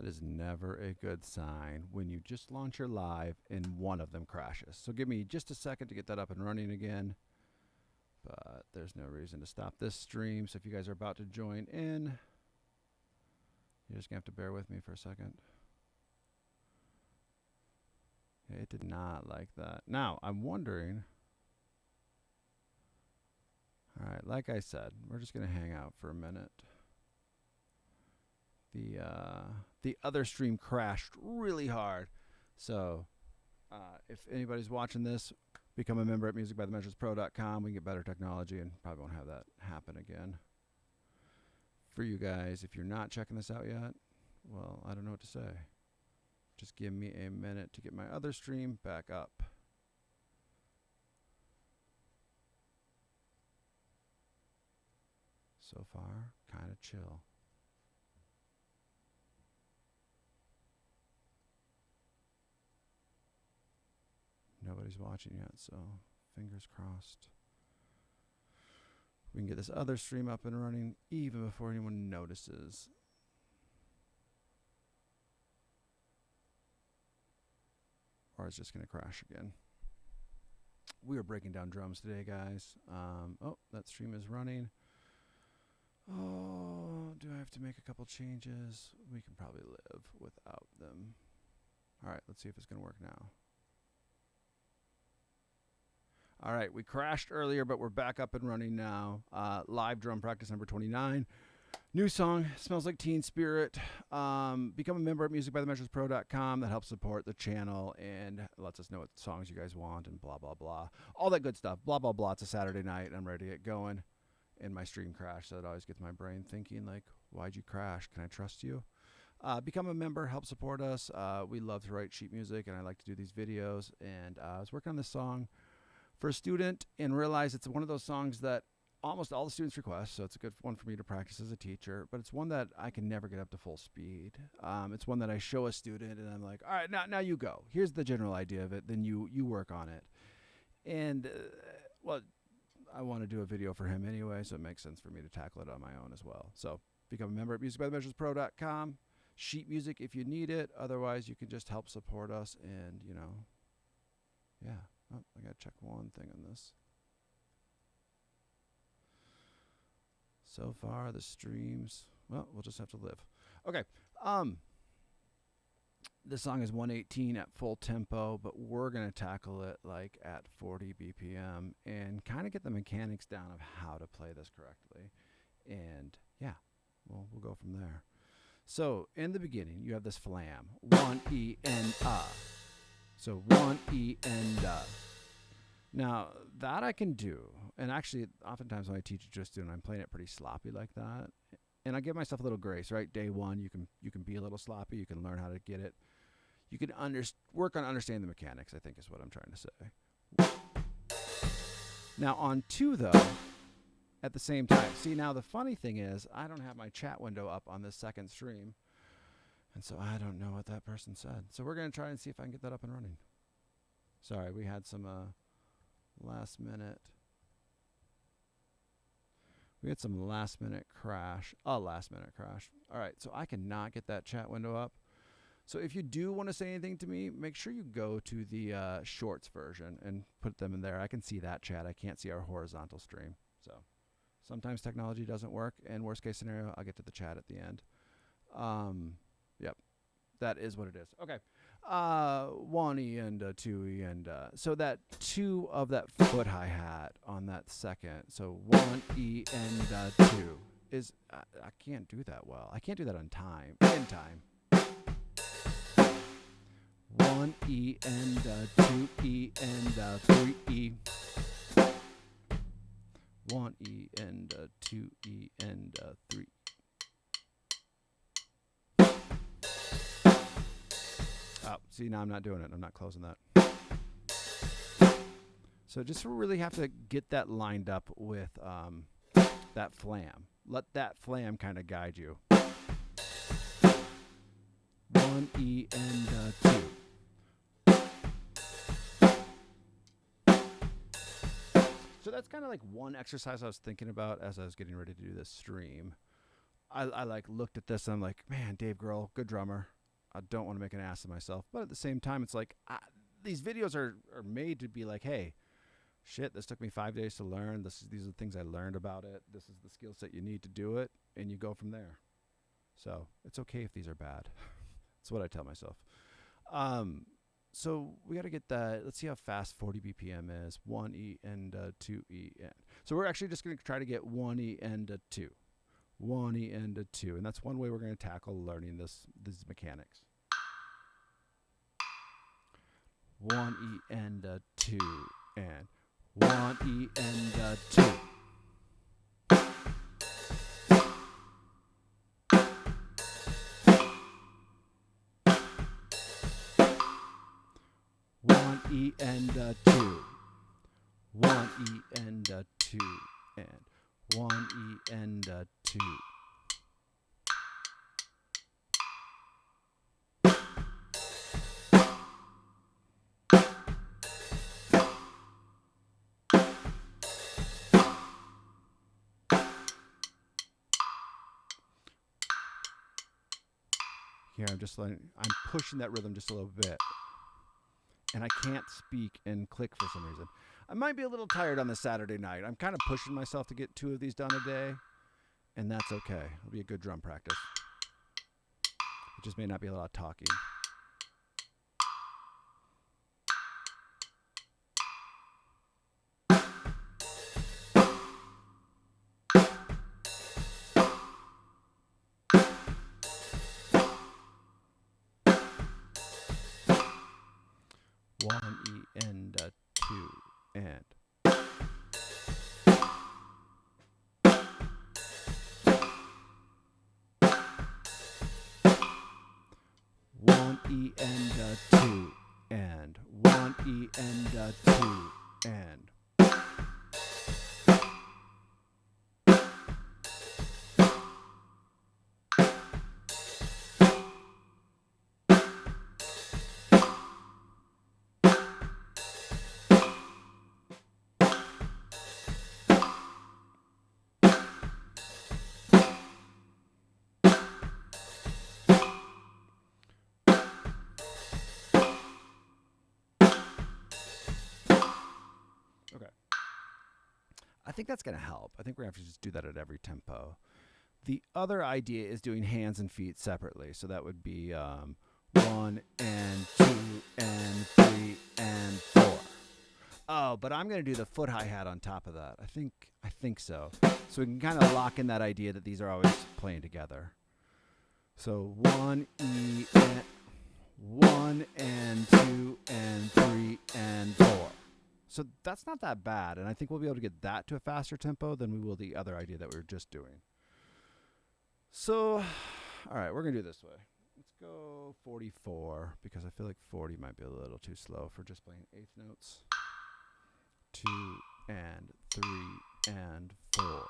That is never a good sign when you just launch your live and one of them crashes. So give me just a second to get that up and running again. But there's no reason to stop this stream. So if you guys are about to join in, you're just going to have to bear with me for a second. Yeah, it did not like that. Now, I'm wondering. All right, like I said, we're just going to hang out for a minute. The other stream crashed really hard. So if anybody's watching this, become a member at musicbythemeasurespro.com. We can get better technology and probably won't have that happen again. For you guys, if you're not checking this out yet, well, I don't know what to say. Just give me a minute to get my other stream back up. So far, kind of chill. Nobody's watching yet, so fingers crossed. We can get this other stream up and running even before anyone notices. Or it's just going to crash again. We are breaking down drums today, guys. Oh, that stream is running. Oh, do I have to make a couple changes? We can probably live without them. All right, let's see if it's going to work now. All right, we crashed earlier, but we're back up and running now. Live drum practice number 29. New song, Smells Like Teen Spirit. Become a member at musicbythemeasurespro.com. That helps support the channel and lets us know what songs you guys want and blah, blah, blah. All that good stuff. Blah, blah, blah. It's a Saturday night. I'm ready to get going. And my stream crashed, so it always gets my brain thinking, like, why'd you crash? Can I trust you? Become a member. Help support us. We love to write sheet music, and I like to do these videos. And I was working on this song for a student and realized it's one of those songs that almost all the students request, so it's a good one for me to practice as a teacher, but it's one that I can never get up to full speed. It's one that I show a student and I'm like, all right, now you go. Here's the general idea of it, then you work on it. And, well, I want to do a video for him anyway, so it makes sense for me to tackle it on my own as well. So become a member at musicbythemeasurespro.com. Sheet music if you need it. Otherwise, you can just help support us and, you know, yeah. Oh, I got to check one thing on this. So far, the streams, well, we'll just have to live. Okay. This song is 118 at full tempo, but we're going to tackle it like at 40 BPM and kind of get the mechanics down of how to play this correctly. And yeah, well, we'll go from there. So in the beginning, you have this flam, 1 E and So 1 E and Now that I can do, and actually oftentimes when I teach it to a student, I'm playing it pretty sloppy like that. And I give myself a little grace, right? Day one, you can be a little sloppy. You can learn how to get it. You can work on understanding the mechanics, I think is what I'm trying to say. Now on 2, though, at the same time. See, now the funny thing is I don't have my chat window up on this second stream. And so I don't know what that person said. So we're going to try and see if I can get that up and running. Sorry, we had some last minute crash. A last minute crash. All right, so I cannot get that chat window up. So if you do want to say anything to me, make sure you go to the shorts version and put them in there. I can see that chat. I can't see our horizontal stream. So sometimes technology doesn't work. And worst case scenario, I'll get to the chat at the end. Yep, that is what it is. Okay, 1 E and 2 E and so that 2 of that foot hi-hat on that second. So 1 E and 2 is I can't do that well. I can't do that on time. In time. 1 E and 2 E and 3 E. 1 E and 2 E and 3. Oh, see, now I'm not doing it. I'm not closing that. So just really have to get that lined up with that flam. Let that flam kind of guide you. 1 E and 2. So that's kind of like one exercise I was thinking about as I was getting ready to do this stream. I like looked at this and I'm like, man, Dave Grohl, good drummer. I don't want to make an ass of myself. But at the same time, it's like these videos are made to be like, hey, shit, this took me 5 days to learn. These are the things I learned about it. This is the skill set you need to do it. And you go from there. So it's okay if these are bad. That's what I tell myself. So we got to get that. Let's see how fast 40 BPM is. 1E and 2E. So we're actually just going to try to get 1E and a 2. 1E and a 2. And that's one way we're going to tackle learning these mechanics. 1E and a 2. And 1E and a 2. E and a 2, 1 E and a 2, and 1 E and a 2. Here, I'm pushing that rhythm just a little bit. And I can't speak and click for some reason. I might be a little tired on this Saturday night. I'm kind of pushing myself to get 2 of these done a day, and that's okay. It'll be a good drum practice. It just may not be a lot of talking. One E and a 2 and 1 E and a 2 and 1 E and a 2 and I think that's going to help. I think we're going to have to just do that at every tempo. The other idea is doing hands and feet separately. So that would be 1 and 2 and 3 and 4. Oh, but I'm going to do the foot hi-hat on top of that. I think so. So we can kind of lock in that idea that these are always playing together. So 1 E and 1 and 2 and 3 and 4. So that's not that bad, and I think we'll be able to get that to a faster tempo than we will the other idea that we were just doing. So, all right, we're going to do it this way. Let's go 44, because I feel like 40 might be a little too slow for just playing eighth notes. 2 and 3 and 4.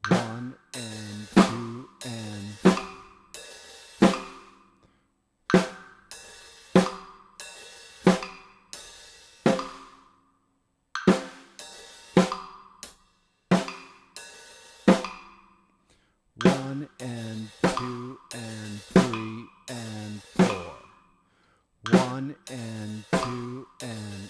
1 and 2 and 1 and 2 and 3 and 4. 1 and 2 and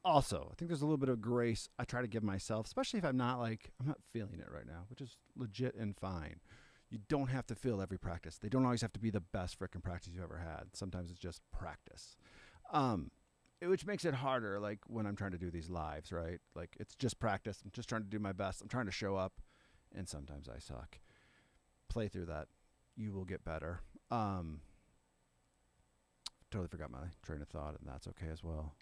also, I think there's a little bit of grace I try to give myself, especially if I'm not feeling it right now, which is legit and fine. You don't have to feel every practice. They don't always have to be the best frickin' practice you've ever had. Sometimes it's just practice. Which makes it harder, like, when I'm trying to do these lives, right? Like, it's just practice. I'm just trying to do my best. I'm trying to show up, and sometimes I suck. Play through that. You will get better. Totally forgot my train of thought, and that's okay as well.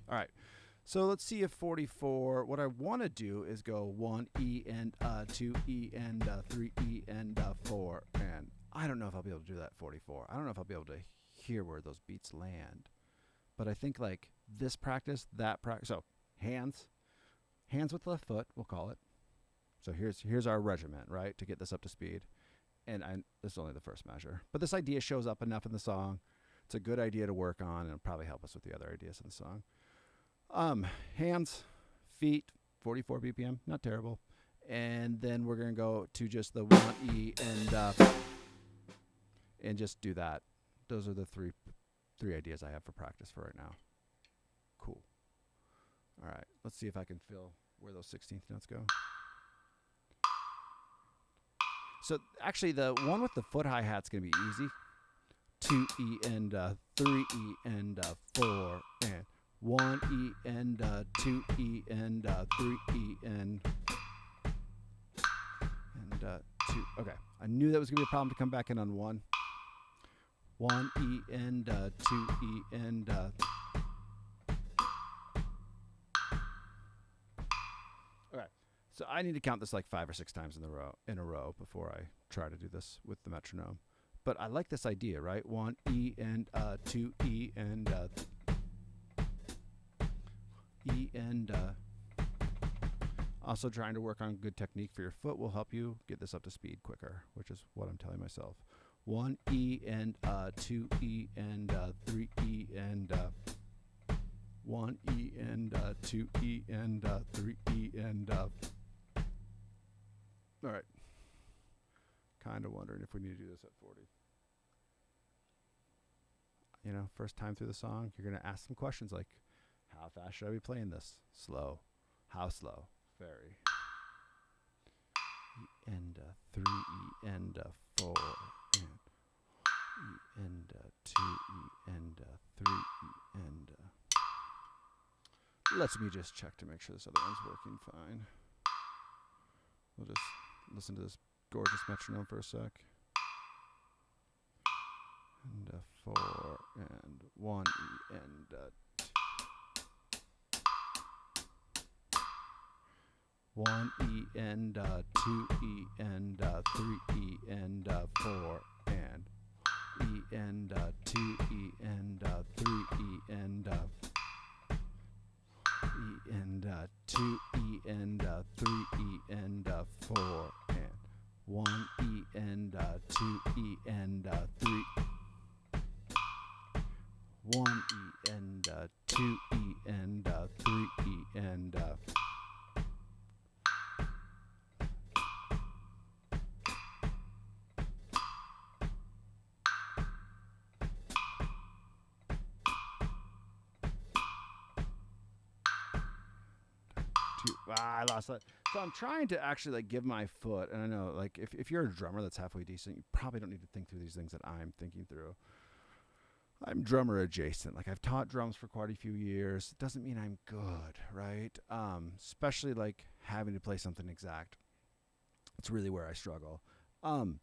All right. So let's see if 44, what I want to do is go 1 E and 2 E and 3 E and 4. And I don't know if I'll be able to do that 44. I don't know if I'll be able to hear where those beats land. But I think like this practice, that practice. So hands with the left foot, we'll call it. So here's our regiment, right, to get this up to speed. And this is only the first measure. But this idea shows up enough in the song. It's a good idea to work on, and it'll probably help us with the other ideas in the song. Hands, feet, 44 BPM, not terrible. And then we're going to go to just the 1E and just do that. Those are the three ideas I have for practice for right now. Cool. All right, let's see if I can feel where those 16th notes go. So actually the one with the foot hi-hat's going to be easy. 2E and 3E and 4 and 1E and 2E and 3E and 2. Okay, I knew that was going to be a problem to come back in on 1. 1E and 2E and okay. So I need to count this like 5 or 6 times in a row before I try to do this with the metronome. But I like this idea, right? 1E and 2E and E and also trying to work on good technique for your foot will help you get this up to speed quicker, which is what I'm telling myself. 1E and 2E and 3E and 1E and 2E and 3E and all right. Kind of wondering if we need to do this at 40. You know, first time through the song, you're going to ask some questions like, how fast should I be playing this? Slow. How slow? Very. E and 3E and 4 and E and 2E and 3E and let me just check to make sure this other one's working fine. We'll just listen to this gorgeous metronome for a sec. And 4 and 1E and 1E and 2E and 3E and 4 and E and 2E and 3E and E and 2E and 3E and 4 and 1E and 2E and 3 1E and 2E and 3E and I lost that. So I'm trying to actually like give my foot, and I know like if you're a drummer that's halfway decent, you probably don't need to think through these things that I'm thinking through. I'm drummer adjacent. Like I've taught drums for quite a few years. It doesn't mean I'm good, right? Especially like having to play something exact. It's really where I struggle. I'm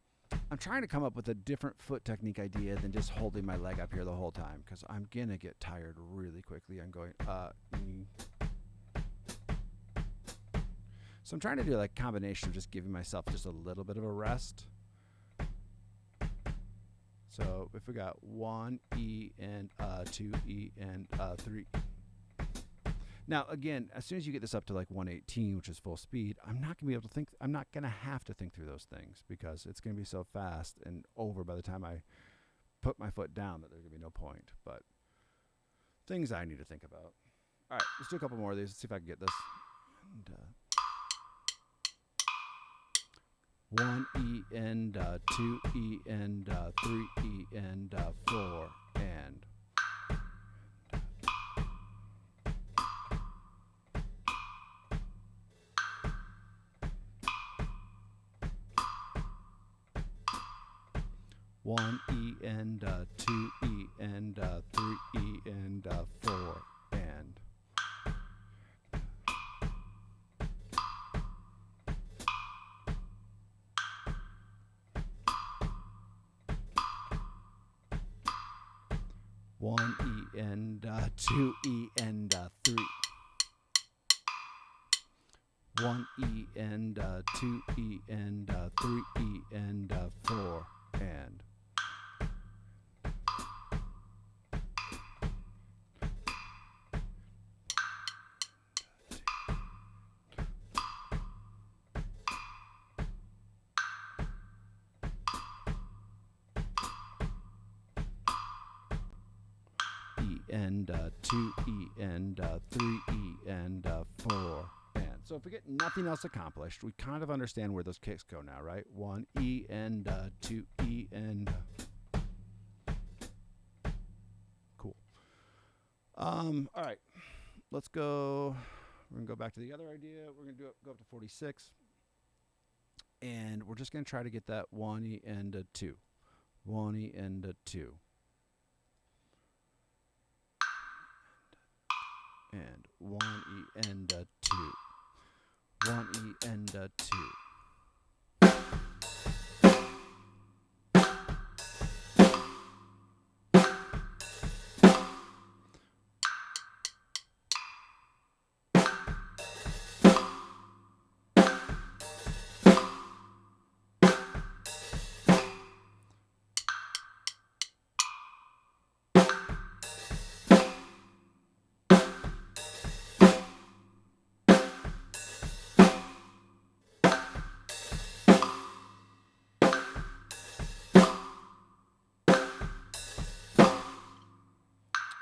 trying to come up with a different foot technique idea than just holding my leg up here the whole time, because I'm gonna get tired really quickly. I'm going So I'm trying to do like a combination of just giving myself just a little bit of a rest. So if we got 1E and 2E and 3. Now again, as soon as you get this up to like 118, which is full speed, I'm not gonna be able to think. I'm not gonna have to think through those things because it's gonna be so fast and over by the time I put my foot down that there's gonna be no point. But things I need to think about. All right, let's do a couple more of these. Let's see if I can get this. And, 1E and 2E and 3E and 4 and 1E and 2E and 3E and 4 and 1E and 2E and 3. 1E and 2E and 3E and 4 and 1 and 2 E and 3 E and 4 and. So if we get nothing else accomplished, we kind of understand where those kicks go now, right? 1 E and 2 E and cool. All right, let's go. We're gonna go back to the other idea. We're gonna go up to 46, and we're just gonna try to get that 1 E and 2, 1 E and 2. And 1 E and 2. 1 E and 2.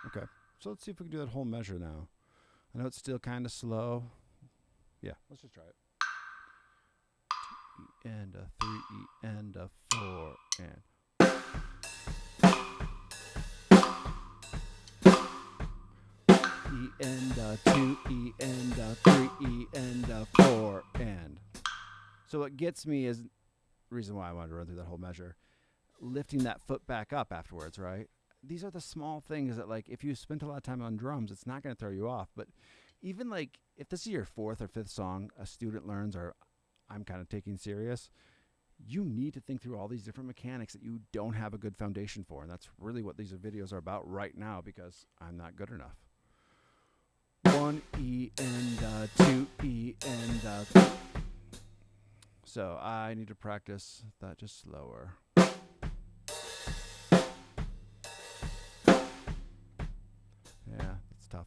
Okay, so let's see if we can do that whole measure now. I know it's still kind of slow. Yeah, let's just try it. 2 E and 3 E and 4 and. E and 2 E and 3 E and 4 and. So what gets me is the reason why I wanted to run through that whole measure. Lifting that foot back up afterwards, right? These are the small things that, like, if you spent a lot of time on drums, it's not going to throw you off. But even, like, if this is your 4th or 5th song a student learns or I'm kind of taking serious, you need to think through all these different mechanics that you don't have a good foundation for. And that's really what these videos are about right now, because I'm not good enough. 1 E and 2 E and 3. So I need to practice that just slower. Yeah, it's tough.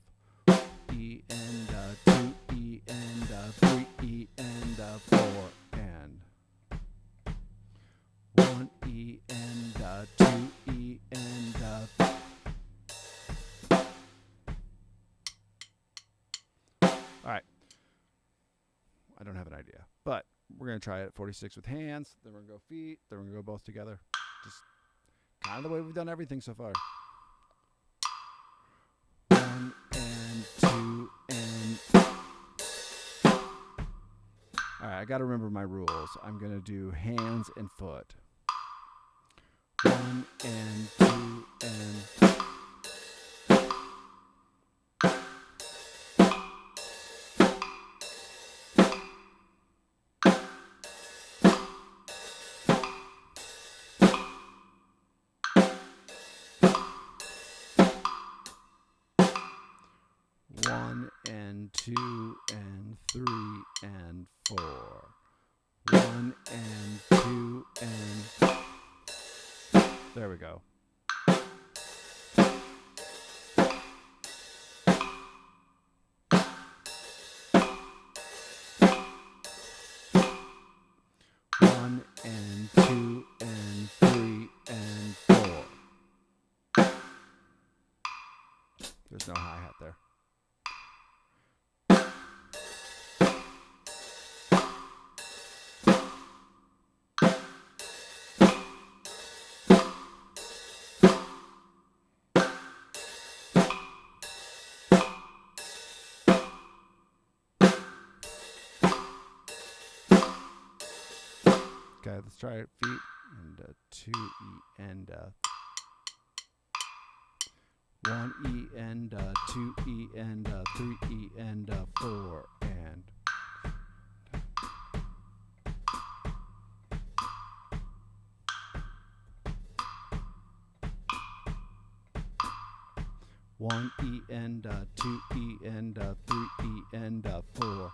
E and 2 E and 3 E and 4 and 1 E and 2 E and all right. I don't have an idea, but we're gonna try it at 46 with hands. Then we're gonna go feet. Then we're gonna go both together. Just kind of the way we've done everything so far. 1 and 2 and. All right, I got to remember my rules. I'm going to do hands and foot. 1 and 2 and. One and 2 and 3 and 4. 1 and 2 and. There we go. One and 2 and 3 and 4. There's no hi-hat there. Okay, let's try it. Feet and 2 E and 1 E and 2 E and 3 E and 4 and. One E and 2 E and 3 E and 4.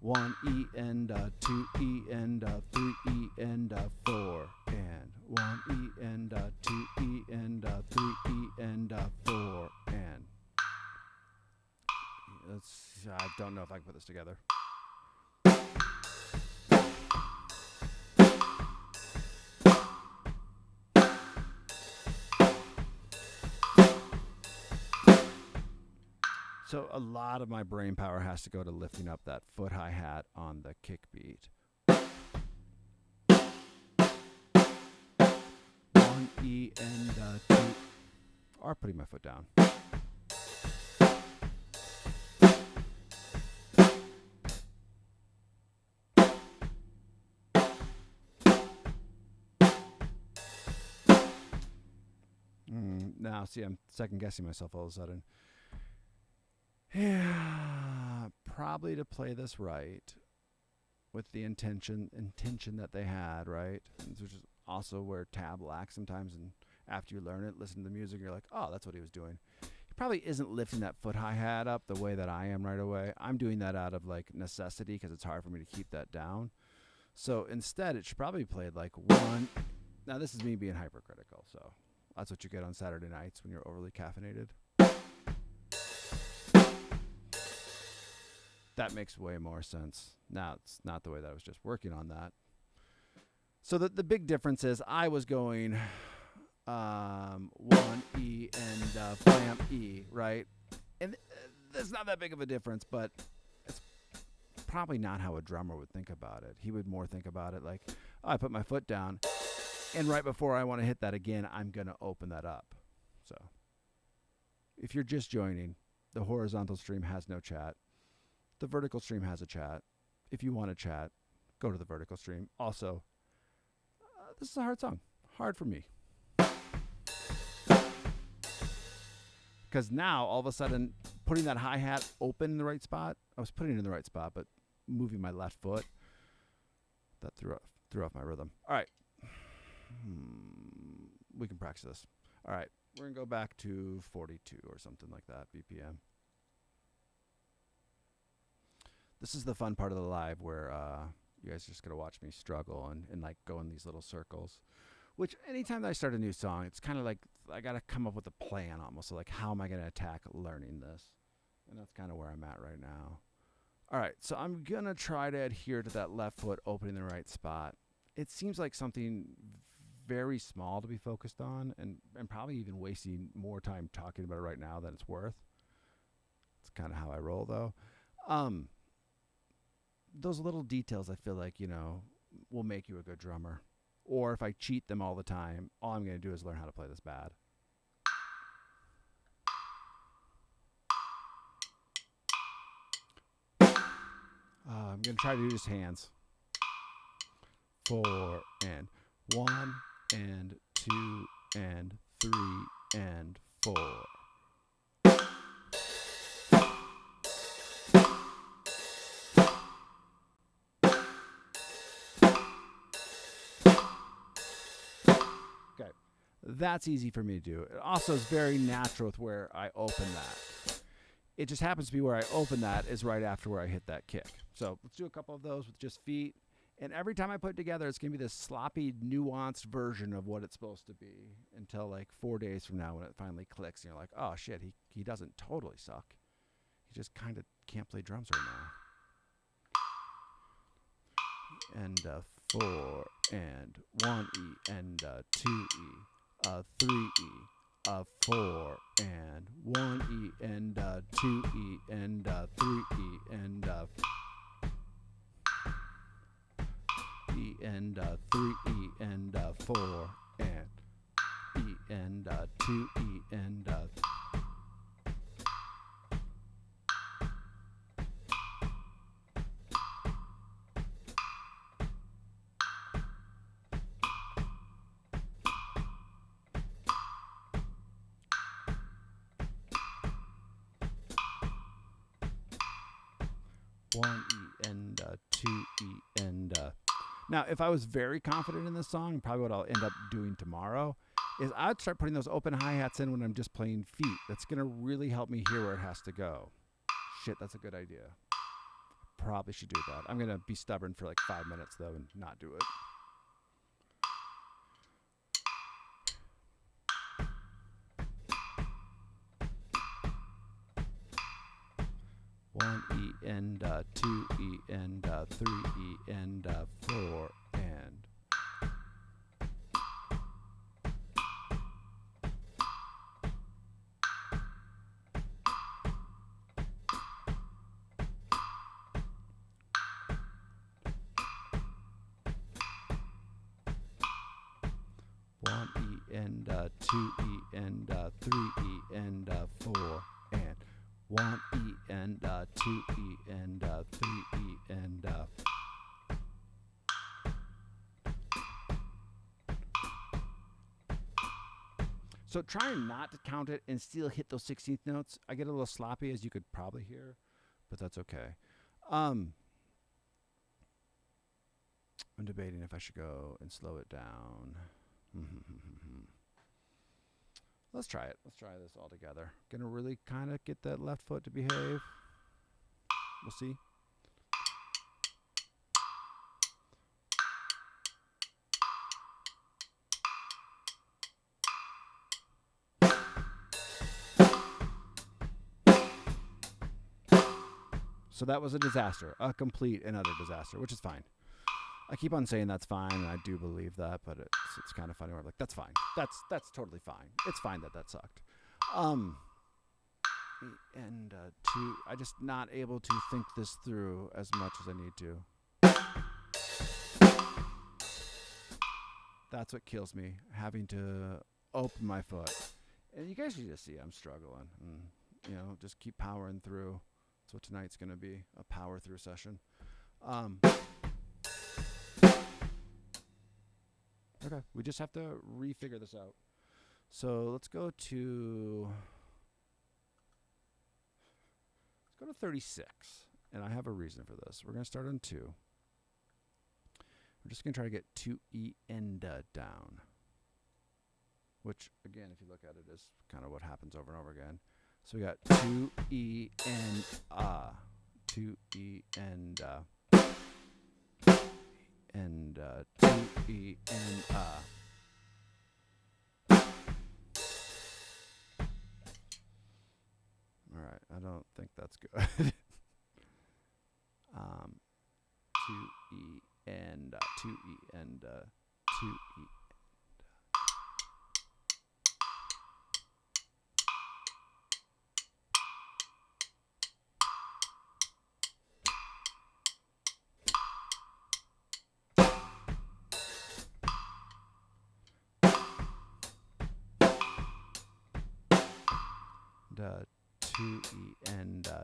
1 E and 2 E and 3 E and 4 and 1 E and 2 E and 3 E and 4 and. I don't know if I can put this together. So a lot of my brain power has to go to lifting up that foot hi-hat on the kick beat. 1 E and 2, or putting my foot down. Now, see, I'm second guessing myself all of a sudden. Yeah, probably to play this right with the intention that they had, right? Which is also where tab lacks sometimes. And after you learn it, listen to the music, you're like, oh, that's what he was doing. He probably isn't lifting that foot hi-hat up the way that I am right away. I'm doing that out of like necessity because it's hard for me to keep that down. So instead, it should probably be played like 1. Now, this is me being hypercritical, so that's what you get on Saturday nights when you're overly caffeinated. That makes way more sense. Now, it's not the way that I was just working on that. So the big difference is I was going 1 E and blam E, right? And there's not that big of a difference, but it's probably not how a drummer would think about it. He would more think about it like, oh, I put my foot down, and right before I want to hit that again, I'm going to open that up. So if you're just joining, the horizontal stream has no chat. The vertical stream has a chat. If you want to chat, go to the vertical stream. Also, this is a hard song. Hard for me. Because now, all of a sudden, putting that hi-hat open in the right spot, I was putting it in the right spot, but moving my left foot, that threw off my rhythm. All right. We can practice this. All right. We're going to go back to 42 or something like that, BPM. This is the fun part of the live where you guys are just going to watch me struggle and like go in these little circles. Which anytime that I start a new song, it's kind of like I got to come up with a plan almost. So like, how am I going to attack learning this? And that's kind of where I'm at right now. All right, so I'm going to try to adhere to that left foot opening the right spot. It seems like something very small to be focused on and probably even wasting more time talking about it right now than it's worth. It's kind of how I roll, though. Those little details, I feel like, will make you a good drummer. Or if I cheat them all the time, all I'm going to do is learn how to play this bad. I'm going to try to do just hands. 4 and 1 and 2 and 3 and 4. Okay, that's easy for me to do. It also is very natural with where I open that. It just happens to be where I open that is right after where I hit that kick. So let's do a couple of those with just feet. And every time I put it together, it's going to be this sloppy, nuanced version of what it's supposed to be until like 4 days from now when it finally clicks. And you're like, oh, shit, he doesn't totally suck. He just kind of can't play drums right now. And 4 and 1 E and 2 E, 3 E, 4 and 1 E and 2 E and 3 E and E and 3 E and 4 and E and 2 E and 1 E and 2 E and now, if I was very confident in this song, probably what I'll end up doing tomorrow is I'd start putting those open hi-hats in when I'm just playing feet. That's going to really help me hear where it has to go. Shit, that's a good idea. Probably should do that. I'm going to be stubborn for like 5 minutes, though, and not do it. One E and 2 E and 3 E and 4 and 1 E and 2 E and 3 E and 4 and 1 E and 2 E and 3 E and So trying not to count it and still hit those 16th notes, I get a little sloppy, as you could probably hear, but that's okay. I'm debating if I should go and slow it down. Let's try it. Let's try this all together. Gonna really kind of get that left foot to behave. We'll see. So that was a disaster, a complete and utter disaster, which is fine. I keep on saying that's fine, and I do believe that, but it's kind of funny where I'm like, that's fine. That's totally fine. It's fine that sucked. And two, I just not able to think this through as much as I need to. That's what kills me, having to open my foot. And you guys should just see I'm struggling. And, just keep powering through. That's what tonight's going to be, a power through session. Okay, we just have to refigure this out. So let's go to 36, and I have a reason for this. We're going to start on 2. We're just going to try to get 2 E and down, which, again, if you look at it, is kind of what happens over and over again. So we got 2 E and 2 E and 2 E and All right, I don't think that's good. 2 E and 2 E and 2 E. And 2 E and 2 E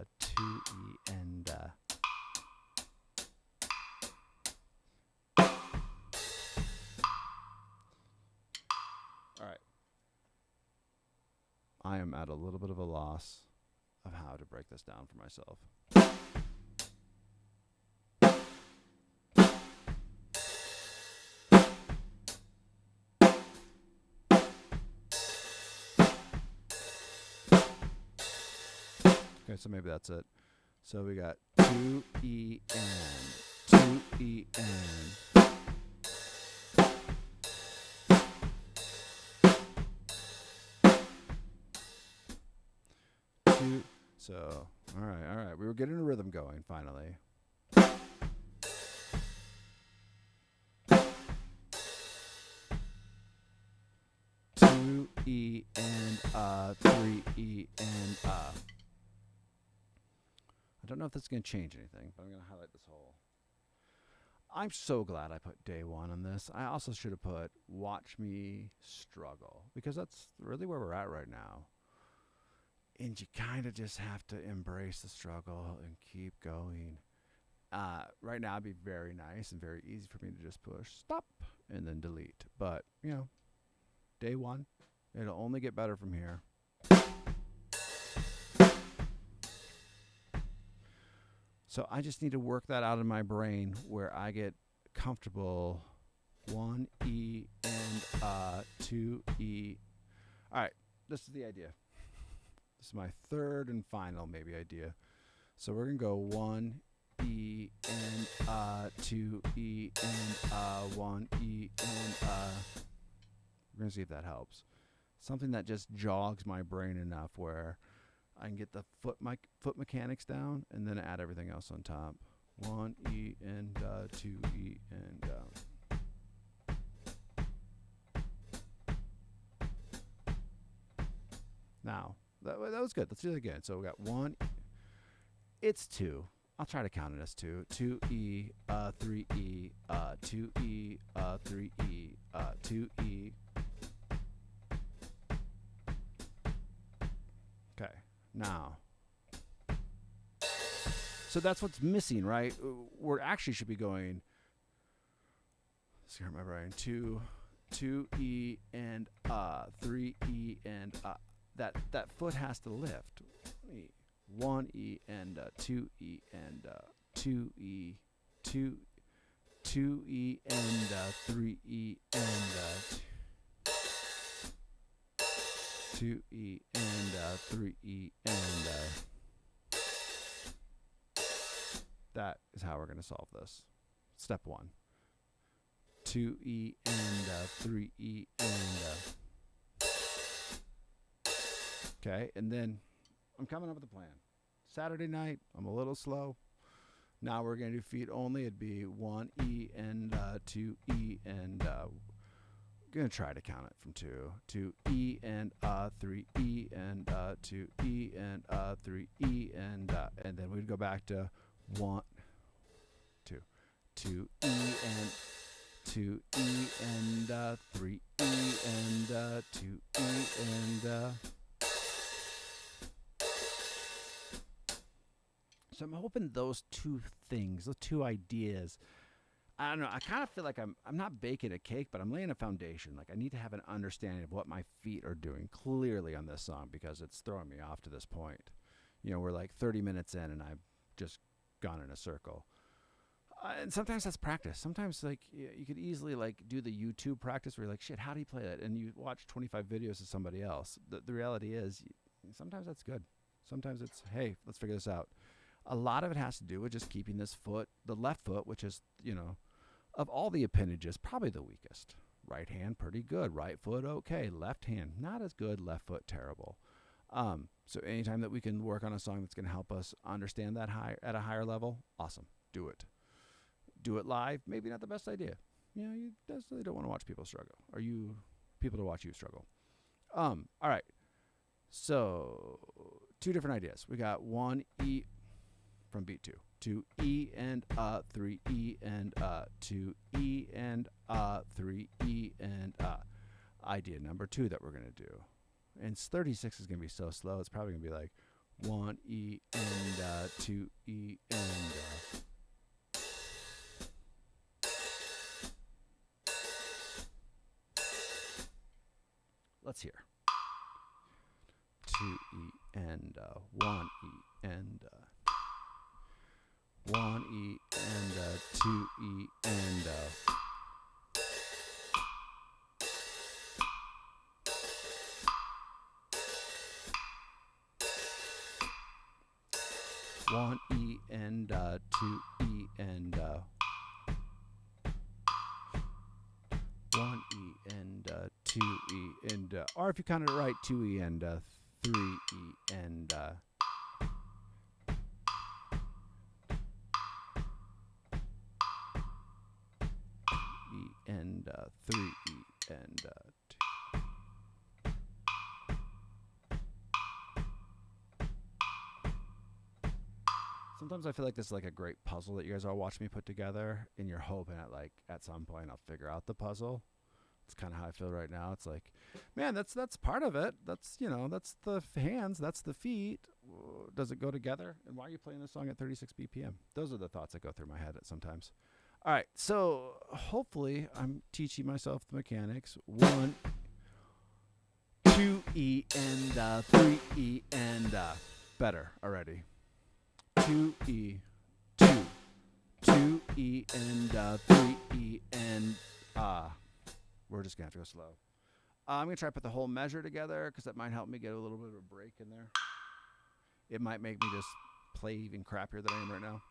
and all right. I am at a little bit of a loss of how to break this down for myself. Okay, so maybe that's it. So we got 2 E and 2 E and 2. So, all right. We were getting a rhythm going finally. Two E and 3 E and I don't know if that's going to change anything, but I'm going to highlight this whole. I'm so glad I put day 1 on this. I also should have put watch me struggle, because that's really where we're at right now. And you kind of just have to embrace the struggle and keep going. Right now it'd be very nice and very easy for me to just push stop and then delete. But, day 1, it'll only get better from here. So I just need to work that out in my brain where I get comfortable. 1 E and 2 E. All right, this is the idea. This is my third and final maybe idea. So we're going to go 1 E and 2 E and 1 E and we're going to see if that helps. Something that just jogs my brain enough where I can get the foot mechanics down and then add everything else on top. 1 E and 2 E and now that was good. Let's do it again. So we got 1. It's 2. I'll try to count it as 2. 2 E 3 E 2 E 3 E 2 E now. So that's what's missing, right? We're actually should be going. Let's see, remember, right? 2 E and 3 E and that foot has to lift. 1 E and 2 E and 2 E 2 E and 3 E and 2 E and 3 E and that is how we're going to solve this. Step 1. 2 E and 3 E and okay, and then I'm coming up with a plan. Saturday night, I'm a little slow. Now we're going to do feet only. It'd be 1 E and 2 E and going to try to count it from 2. 2 E and 3 E and 2 E and 3 E and then we'd go back to 1 2 2 E and 2 E and 3 E and 2 E and so I'm hoping those two things, those two ideas, I don't know, I kind of feel like I'm not baking a cake, but I'm laying a foundation. Like I need to have an understanding of what my feet are doing clearly on this song because it's throwing me off to this point. You know, we're like 30 minutes in and I've just gone in a circle. And sometimes that's practice. Sometimes like you could easily like do the YouTube practice where you're like, shit, how do you play that? And you watch 25 videos of somebody else. The reality is sometimes that's good. Sometimes it's, hey, let's figure this out. A lot of it has to do with just keeping this foot, the left foot, which is, you know, of all the appendages, probably the weakest. Right hand, pretty good. Right foot, okay. Left hand, not as good. Left foot, terrible. So anytime that we can work on a song that's going to help us understand that at a higher level, awesome. Do it. Do it live, maybe not the best idea. You know, you definitely don't want to watch people struggle. Or people to watch you struggle. All right. So 2 different ideas. We got 1 E from beat 2. 2 E and 3 E and 2 E and 3 E and idea number 2 that we're going to do. And 36 is going to be so slow. It's probably going to be like 1 E and 2 E and let's hear. 2 E and 1 E and 1 E and 2 E and 1 E and 2 E and 1 E and 2 E and or if you counted it right, 2 E and 3 E and E and 3 E and 2. Sometimes I feel like this is like a great puzzle that you guys all watch me put together, and you're hoping at some point I'll figure out the puzzle. It's kind of how I feel right now. It's like, man, that's part of it. That's, you know, that's the hands, that's the feet. Does it go together? And why are you playing this song at 36 BPM? Those are the thoughts that go through my head at sometimes. All right, so hopefully I'm teaching myself the mechanics. 1, 2 E and 3 E and better already. 2 E, 2 E and 3 E and we're just gonna have to go slow. I'm gonna try to put the whole measure together because that might help me get a little bit of a break in there. It might make me just play even crappier than I am right now.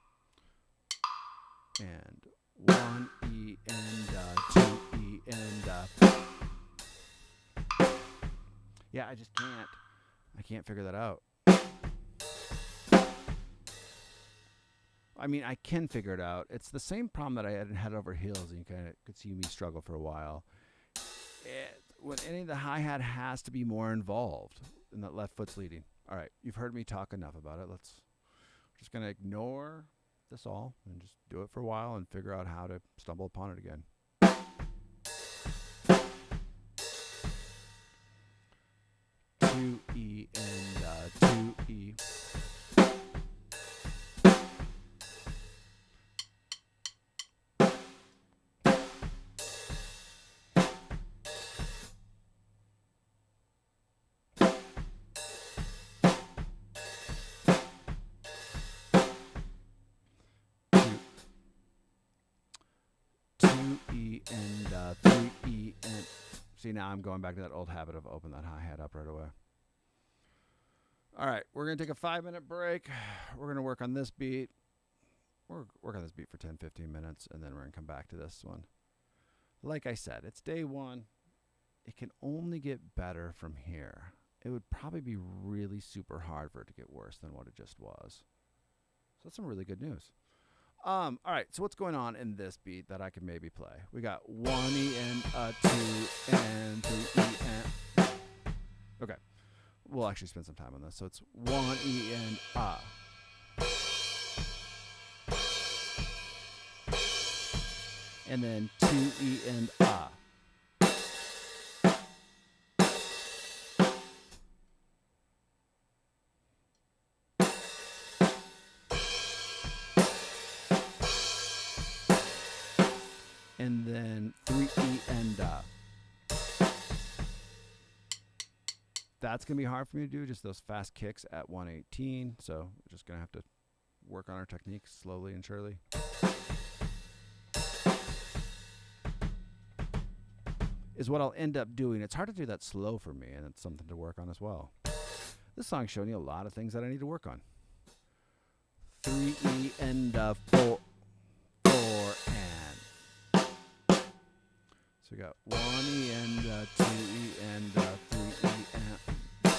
And 1 E and 2 E and yeah, I just can't. I can't figure that out. I mean, I can figure it out. It's the same problem that I had in Head Over Heels, and you kind of could see me struggle for a while. When any of the hi-hat has to be more involved, and that left foot's leading. All right, you've heard me talk enough about it. We're just going to ignore this all and just do it for a while and figure out how to stumble upon it again. 2 E and 2 E See, now I'm going back to that old habit of open that hi-hat up right away. All right, we're going to take a 5-minute break. We're going to work on this beat. We'll work on this beat for 10, 15 minutes, and then we're going to come back to this one. Like I said, it's day one. It can only get better from here. It would probably be really super hard for it to get worse than what it just was. So that's some really good news. All right, so what's going on in this beat that I can maybe play? We got 1 E and a 2 and 3 E and... Okay, we'll actually spend some time on this. So it's 1 E and a. And then 2 E and a. And then 3 E and a. That's going to be hard for me to do, just those fast kicks at 118. So we're just going to have to work on our technique slowly and surely. Is what I'll end up doing. It's hard to do that slow for me, and it's something to work on as well. This song's showing you a lot of things that I need to work on. 3 E and 4 and. So we got 1 E and 2 E and 3 E and.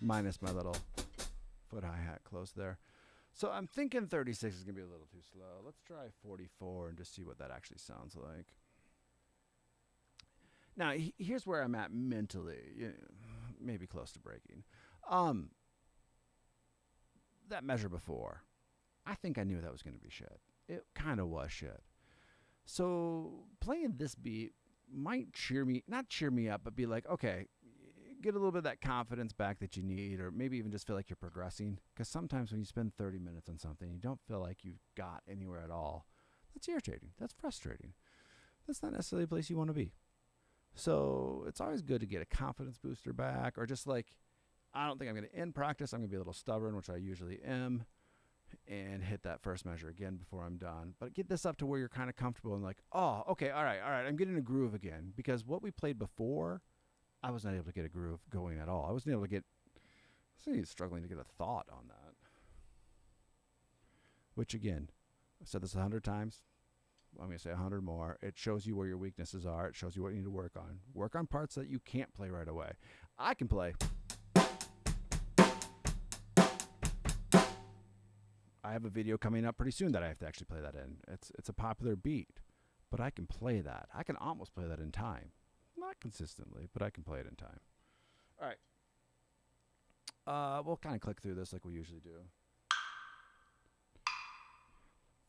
Minus my little foot hi-hat close there. So I'm thinking 36 is going to be a little too slow. Let's try 44 and just see what that actually sounds like. Now, here's where I'm at mentally, maybe close to breaking. That measure before, I think I knew that was going to be shit. It kind of was shit. So playing this beat might not cheer me up, but be like, okay, get a little bit of that confidence back that you need, or maybe even just feel like you're progressing. Because sometimes when you spend 30 minutes on something, you don't feel like you've got anywhere at all. That's irritating. That's frustrating. That's not necessarily a place you want to be. So it's always good to get a confidence booster back, or just like, I don't think I'm going to end practice. I'm going to be a little stubborn, which I usually am, and hit that first measure again before I'm done. But get this up to where you're kind of comfortable and like, oh, okay, all right, I'm getting a groove again. Because what we played before, I was not able to get a groove going at all. I wasn't able to get, I was struggling to get a thought on that. Which again, I've said this 100 times. I'm going to say 100 more. It shows you where your weaknesses are. It shows you what you need to work on. Work on parts that you can't play right away. I can play. I have a video coming up pretty soon that I have to actually play that in. It's a popular beat, but I can play that. I can almost play that in time. Not consistently, but I can play it in time. All right. We'll kind of click through this like we usually do.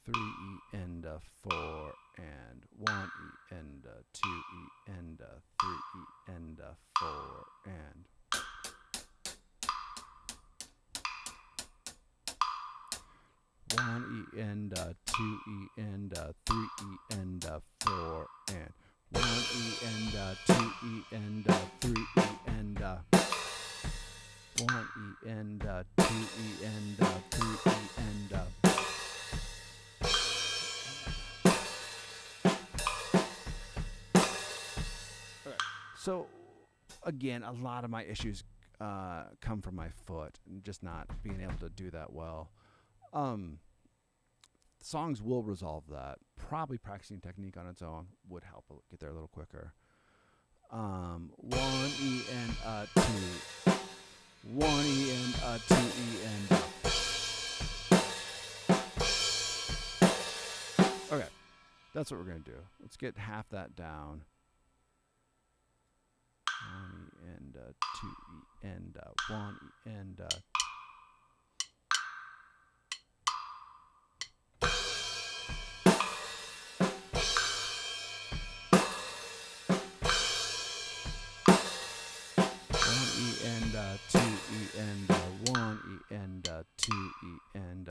3 E and 4 and 1 E and 2 E and 3 E and 4 and. One E and 2 E and 3 E and 4 and 1 E and 2 E and 3 E and 1 E and 2 E and 3 E and Okay. So again, a lot of my issues come from my foot and just not being able to do that well. Songs will resolve that. Probably practicing technique on its own would help get there a little quicker. 1 E and 2. 1 E and 2 E and. Okay, that's what we're gonna do. Let's get half that down. 1 E and 2 E and 1 E and. And 2 E and 1 E and 2 E and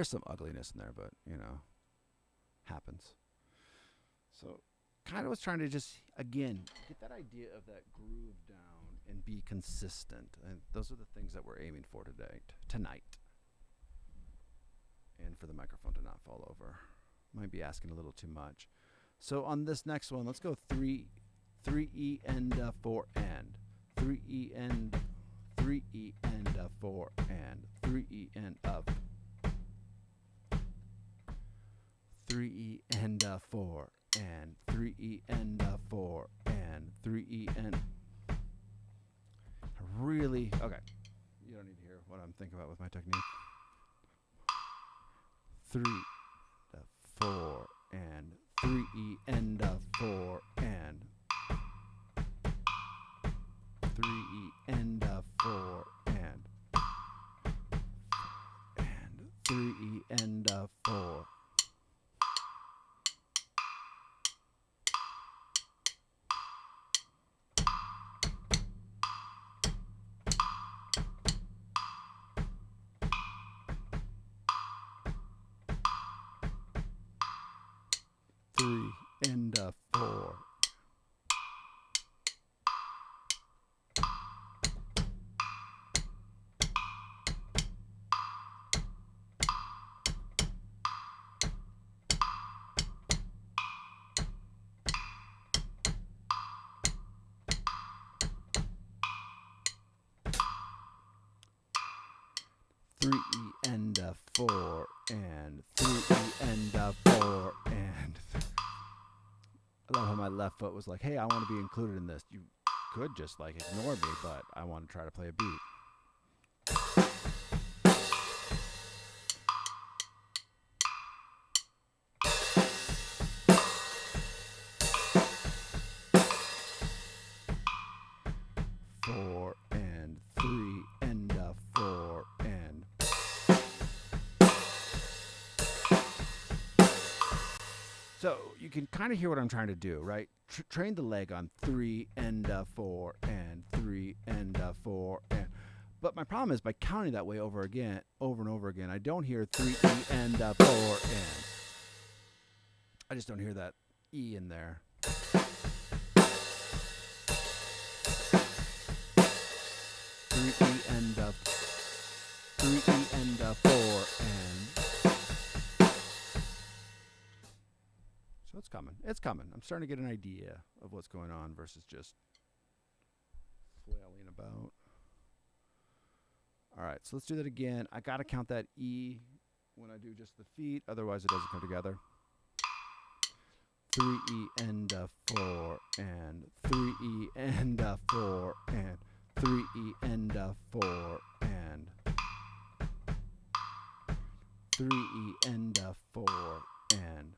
There's some ugliness in there, but, happens. So kind of was trying to just, again, get that idea of that groove down and be consistent. And those are the things that we're aiming for tonight. And for the microphone to not fall over. Might be asking a little too much. So on this next one, let's go 3 E and 4 and 3 E and 3 E and 4 and 3 E and up 3 E and 4 and 3 E and 4 and 3 E and really okay. You don't need to hear what I'm thinking about with my technique. 3 4 and 3 E and 4 and 3 E and 4 and 3 E and 4. And 4. Three E and 4 and 3 E and 4 and. I love how my left foot was like, hey, I want to be included in this. You could just ignore me, but I want to try to play a beat. Four and 3 and 4 and. So you can kind of hear what I'm trying to do, right? Train the leg on 3 and 4 and 3 and 4 and. But my problem is by counting that way over and over again, I don't hear 3 E and 4 and. I just don't hear that E in there. 3 E and 3 E and 4 and. So it's coming. It's coming. I'm starting to get an idea of what's going on versus just flailing about. All right, so let's do that again. I got to count that E when I do just the feet. Otherwise, it doesn't come together. 3 E and 4 and 3 E and 4 and 3 E and 4 and 3 E and 4 and.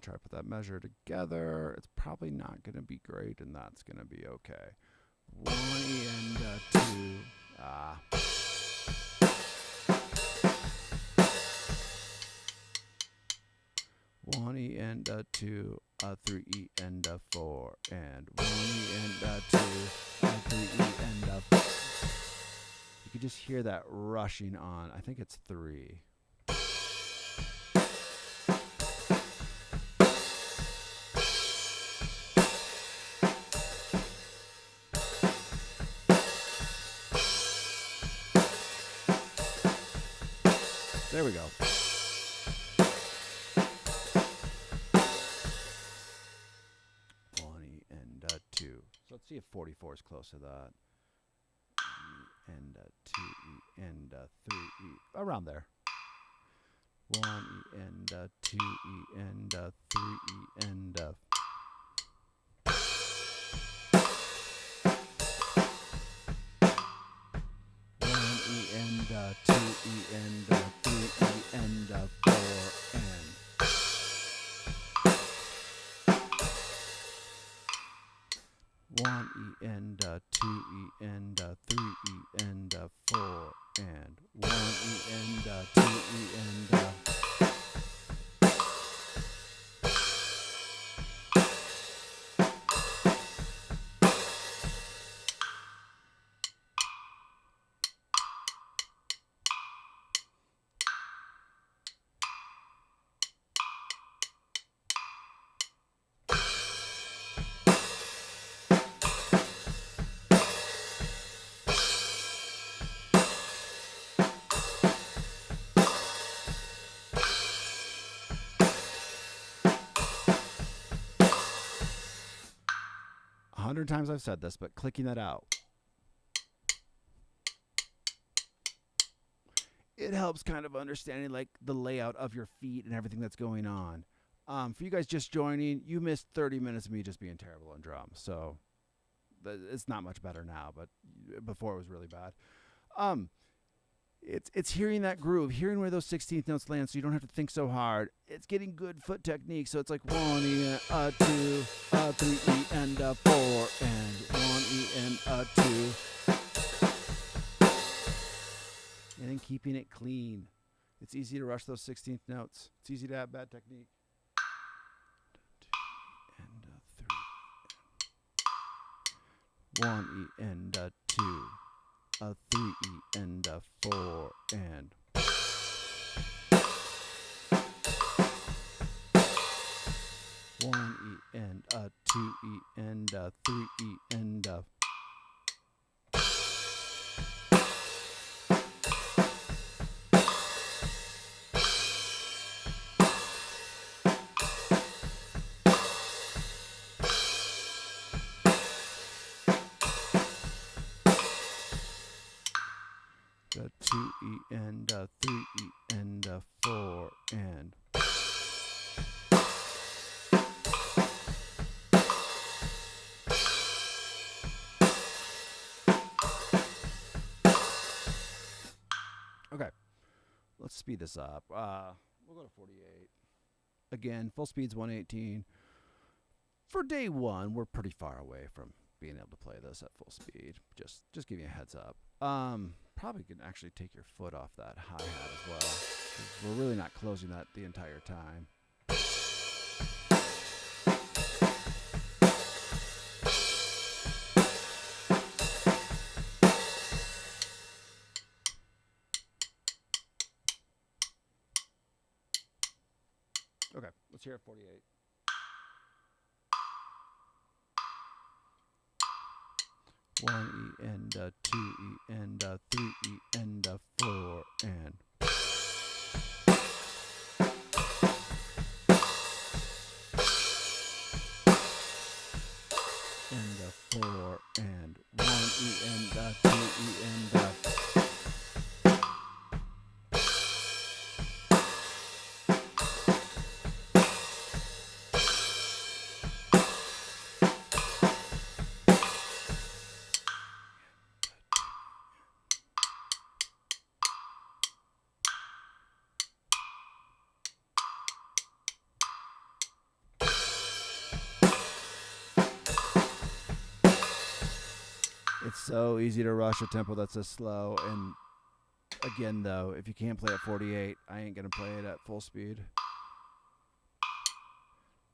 Try to put that measure together. It's probably not going to be great, and that's going to be okay. 1 E and 2. 1 E and 2, 3 E and 4, and 1 E and 2, 3 E and 4. You can just hear that rushing on. I think it's 3. There we go. 1 E and 2. So let's see if 44 is close to that. E and 2 E and 3 E. Around there. 1 E and 2 E and 3 E and 1 E and and 3 E and 4 and 1 E and 2 E and 3 E and 4 and 1 E and 2 E and 100 times I've said this, but clicking that out, it helps kind of understanding like the layout of your feet and everything that's going on. For you guys just joining, you missed 30 minutes of me just being terrible on drums. So it's not much better now, but before it was really bad. It's hearing that groove, hearing where those 16th notes land so you don't have to think so hard. It's getting good foot technique. So it's like 1 E, 2, 3 E, and 4, and 1 E, and 2. And then keeping it clean. It's easy to rush those 16th notes. It's easy to have bad technique. 2 and 3. 1 E, and 2. 3 E and 4 and 1 E and 2 E and 3 E and the 2 E and 3 E and 4 and okay, let's speed this up. We'll go to 48. Again, full speed's 118. For day one, we're pretty far away from being able to play this at full speed. Just give you a heads up. Probably can actually take your foot off that hi-hat as well. 'Cause we're really not closing that the entire time. Okay, let's hear it 48. One E and 2 E and 3 E and 4 and and 4 and 1 E and 2 E and It's so easy to rush a tempo that's this slow. And again, though, if you can't play at 48, I ain't going to play it at full speed.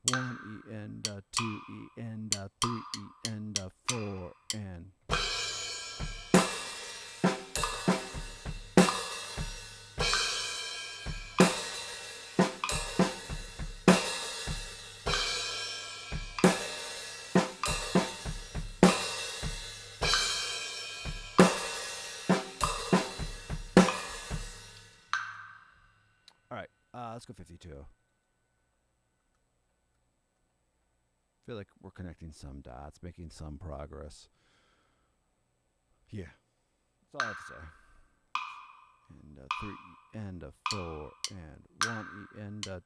1 E and 2 E and 3 E and 4 and let's go 52. Feel like we're connecting some dots, making some progress. Yeah, that's all I have to say. And 3 E and 4 and 1 E and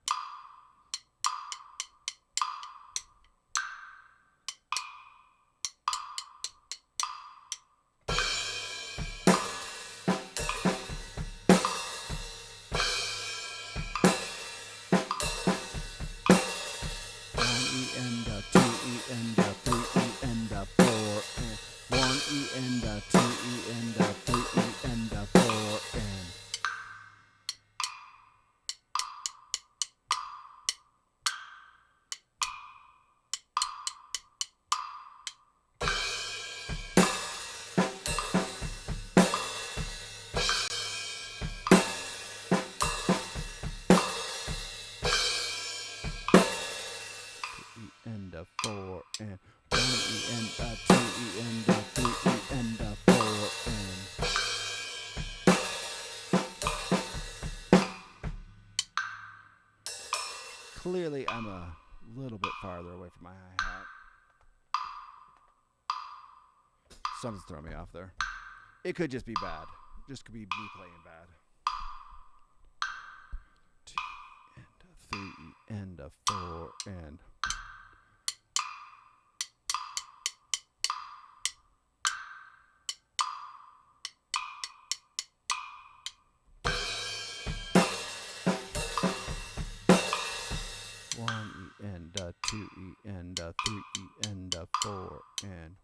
and 1 E and 2 E and 3 E and 4 and. Clearly, I'm a little bit farther away from my hi-hat. Something's throwing me off there. It could just be bad. Just could be me playing bad. 2 and 3 and 4 and. And 2 E and 3 E and 4 and.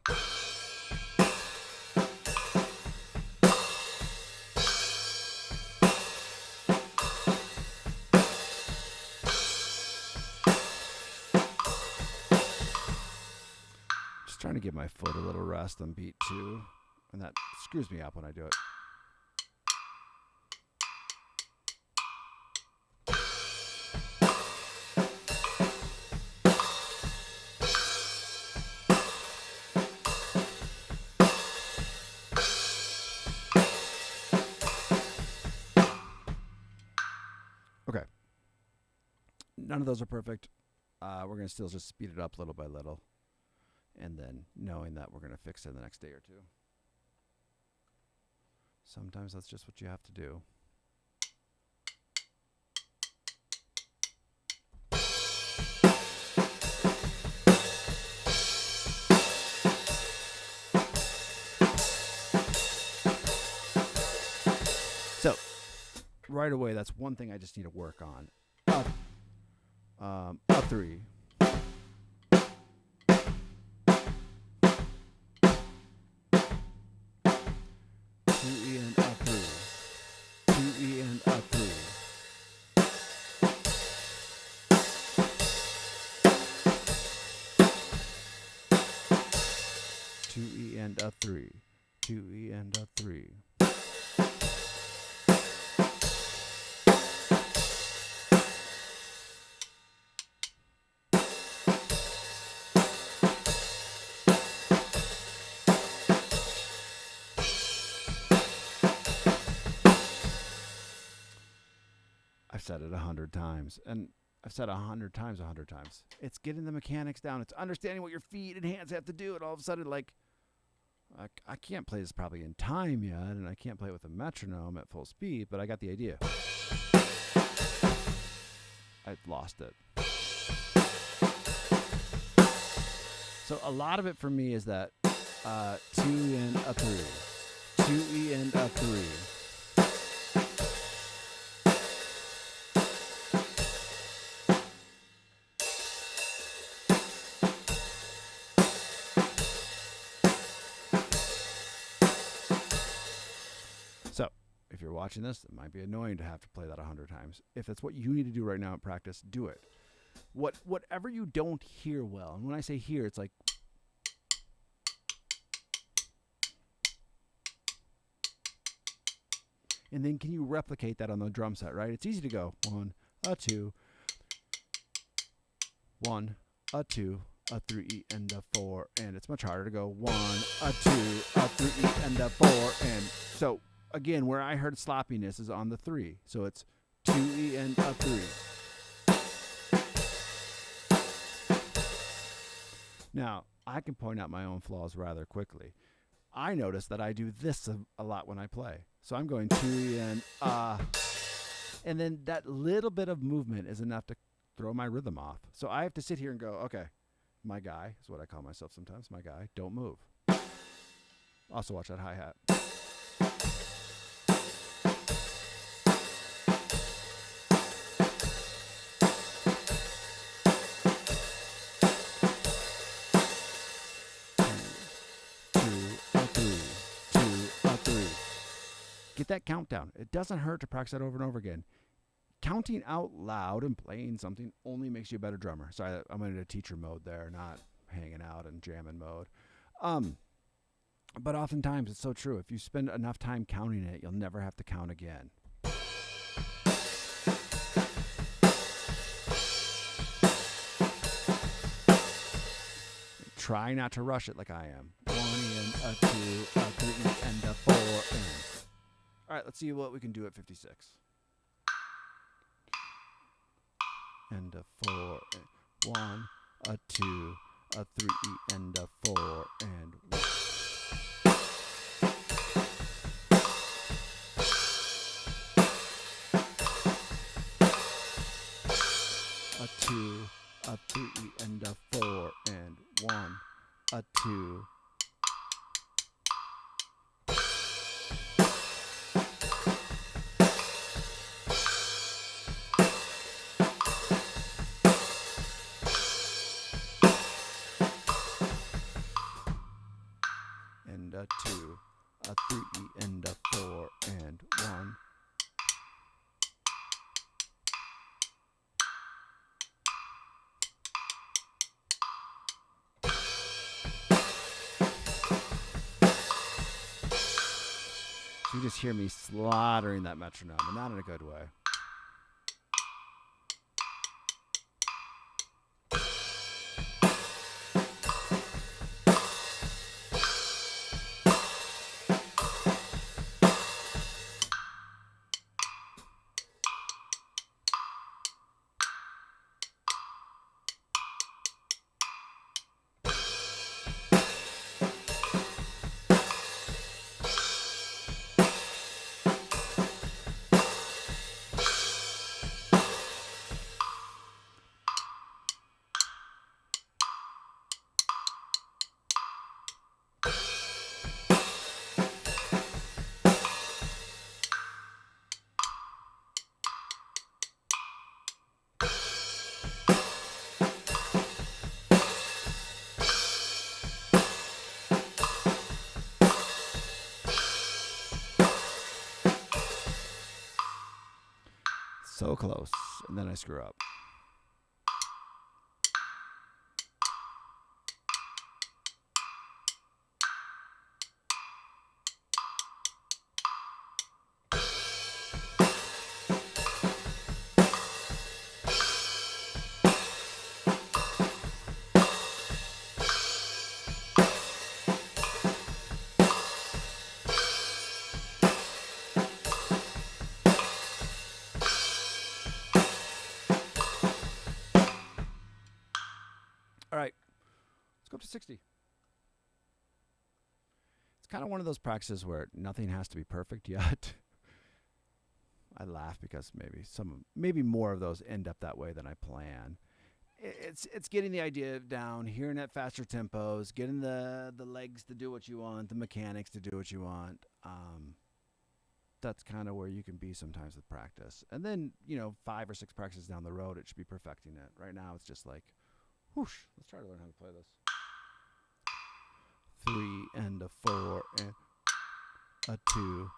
Just trying to give my foot a little rest on beat 2, and that screws me up when I do it. Okay. None of those are perfect. We're going to still just speed it up little by little. And then knowing that we're going to fix it in the next day or two. Sometimes that's just what you have to do. So, right away, that's one thing I just need to work on. Up 3. 2 E and up 3. 2 E and up 3. 2 E and up 3. 2 E and up 3. I've said it 100 times, and I've said 100 times, 100 times. It's getting the mechanics down. It's understanding what your feet and hands have to do, and all of a sudden, like, I can't play this probably in time yet, and I can't play it with a metronome at full speed, but I got the idea. I lost it. So a lot of it for me is that 2 E and a 3. 2 E and a 3. So, if you're watching this, it might be annoying to have to play that 100 times. If that's what you need to do right now in practice, do it. Whatever you don't hear well, and when I say hear, it's like, and then can you replicate that on the drum set, right? It's easy to go 1, a 2, 1, a 2, a 3 E and a 4, and it's much harder to go 1, a 2, a 3 E and a 4, and so again, where I heard sloppiness is on the 3, so it's 2 E and a 3. Now, I can point out my own flaws rather quickly. I notice that I do this a lot when I play. So I'm going 2 E and then that little bit of movement is enough to throw my rhythm off. So I have to sit here and go, okay, my guy is what I call myself sometimes, my guy, don't move. Also watch that hi-hat. Get that countdown. It doesn't hurt to practice that over and over again. Counting out loud and playing something only makes you a better drummer. Sorry, I'm in a teacher mode there, not hanging out and jamming mode. But oftentimes it's so true. If you spend enough time counting it, you'll never have to count again. try not to rush it like I am. 1 and a 2, a 3 and a 4 and. All right, let's see what we can do at 56. And a 4 and 1, a 2, a 3 and a 4 and 1. A 2, a 3 and a 4 and 1, a 2. And a 2, a 3 and a 4 and 1. You just hear me slaughtering that metronome, and not in a good way. So close, and then I screw up. All right, let's go up to 60. It's kind of one of those practices where nothing has to be perfect yet. I laugh because maybe more of those end up that way than I plan. It's getting the idea down, hearing at faster tempos, getting the legs to do what you want, the mechanics to do what you want. That's kind of where you can be sometimes with practice. And then, 5 or 6 practices down the road, it should be perfecting it. Right now, it's just like, whoosh. Let's try to learn how to play this. 3 and a 4 and a 2.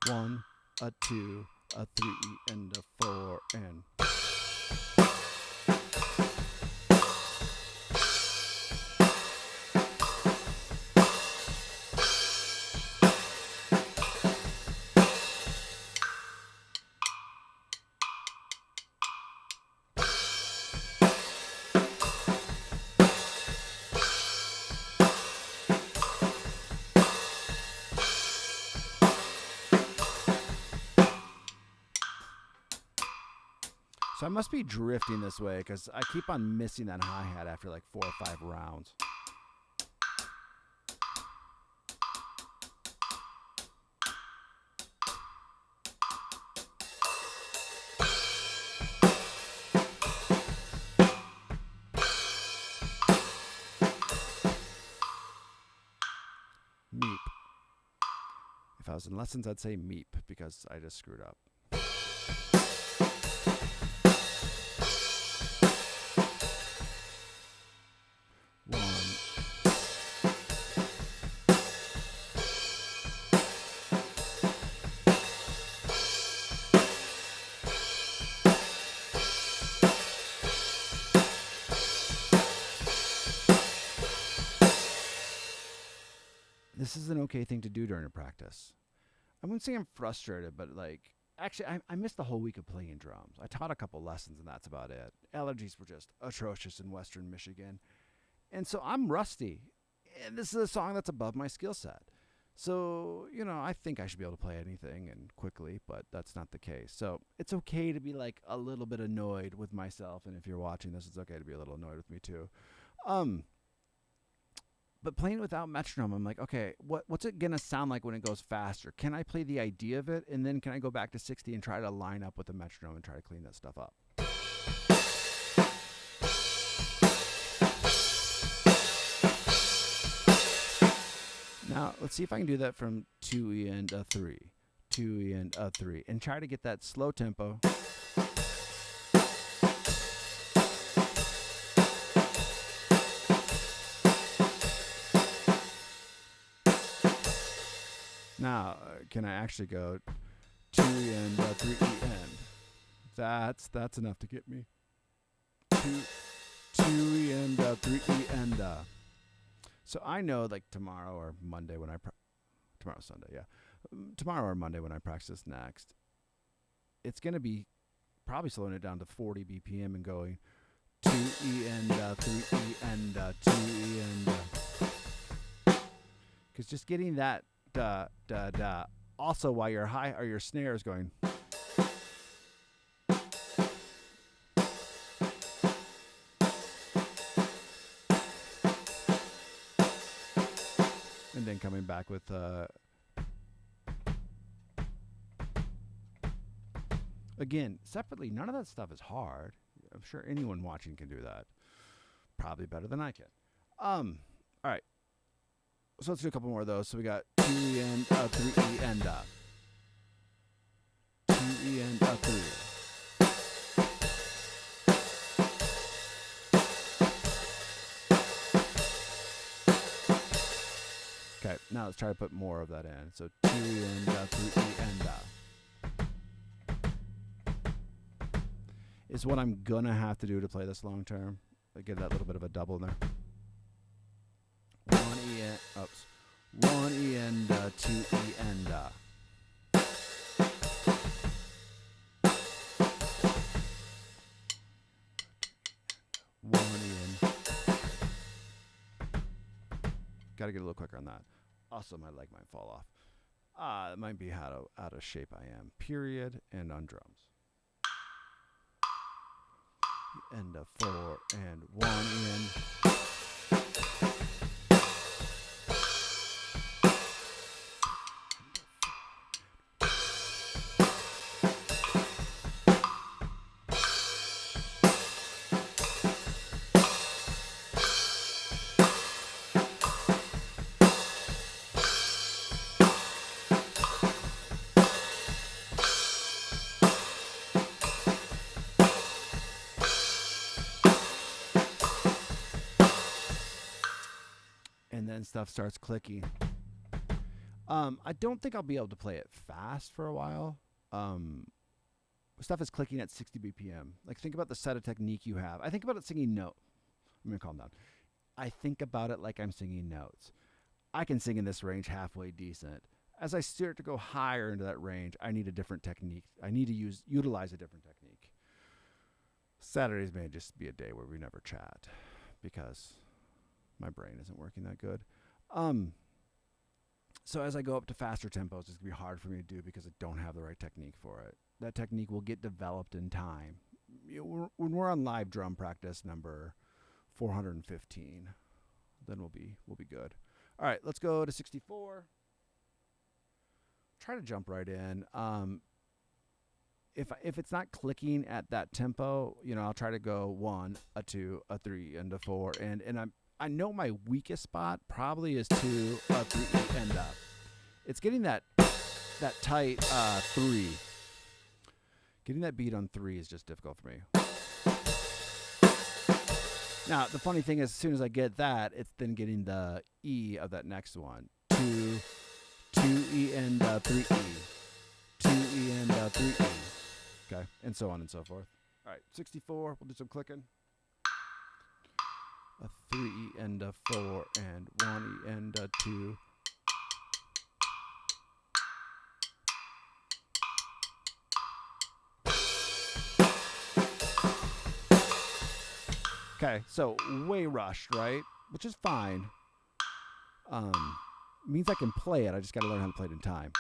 1, a 2, a 3 and a 4 and. So I must be drifting this way because I keep on missing that hi-hat after like 4 or 5 rounds. Meep. If I was in lessons, I'd say meep because I just screwed up. This is an okay thing to do during a practice. I wouldn't say I'm frustrated, but like actually, I missed the whole week of playing drums. I taught a couple lessons, and that's about it. Allergies were just atrocious in Western Michigan. And so I'm rusty. And this is a song that's above my skill set. So, I think I should be able to play anything and quickly, but that's not the case. So it's okay to be like a little bit annoyed with myself. And if you're watching this, it's okay to be a little annoyed with me too. But playing without metronome, I'm like, okay, what's it going to sound like when it goes faster? Can I play the idea of it? And then can I go back to 60 and try to line up with the metronome and try to clean that stuff up? Now, let's see if I can do that from 2E and a 3. 2E and a 3. And try to get that slow tempo. Now, can I actually go 2E and 3E end? That's enough to get me. 2E and 3E end. So I know, like tomorrow or Monday when tomorrow's Sunday, yeah. Tomorrow or Monday when I practice next, it's gonna be probably slowing it down to 40 BPM and going 2E and 3E and 2E and. Because just getting that da da da. Also, while your high or your snare is going. And then coming back with again, separately, none of that stuff is hard. I'm sure anyone watching can do that. Probably better than I can. All right. So let's do a couple more of those. So we got 2E and 3E and 2E and 3. Okay, now let's try to put more of that in. So 2E and 3E and is what I'm gonna have to do to play this long term. I give that little bit of a double in there. 1E and 1E and 2E and 1E and. Got to get a little quicker on that. Also, my leg might fall off. It might be how out of shape I am. Period. And on drums. And 4 and 1 in. And then stuff starts clicking. I don't think I'll be able to play it fast for a while. Stuff is clicking at 60 BPM. Like, think about the set of technique you have. I think about it singing notes. I'm going to calm down. I think about it like I'm singing notes. I can sing in this range halfway decent. As I start to go higher into that range, I need a different technique. I need to utilize a different technique. Saturdays may just be a day where we never chat because my brain isn't working that good. So as I go up to faster tempos, it's going to be hard for me to do because I don't have the right technique for it. That technique will get developed in time. When we're on live drum practice number 415, then we'll be good. All right, let's go to 64. Try to jump right in. If it's not clicking at that tempo, I'll try to go 1, a 2, a 3, and a 4, and I know my weakest spot probably is 2, a 3, and up. It's getting that tight 3. Getting that beat on 3 is just difficult for me. Now, the funny thing is, as soon as I get that, it's then getting the E of that next one. 2, E and 3E. 2E and 3E. Okay, and so on and so forth. All right, 64, we'll do some clicking. A 3E and a 4 and 1E and a 2. Okay, so way rushed, right? Which is fine. Means I can play it. I just got to learn how to play it in time.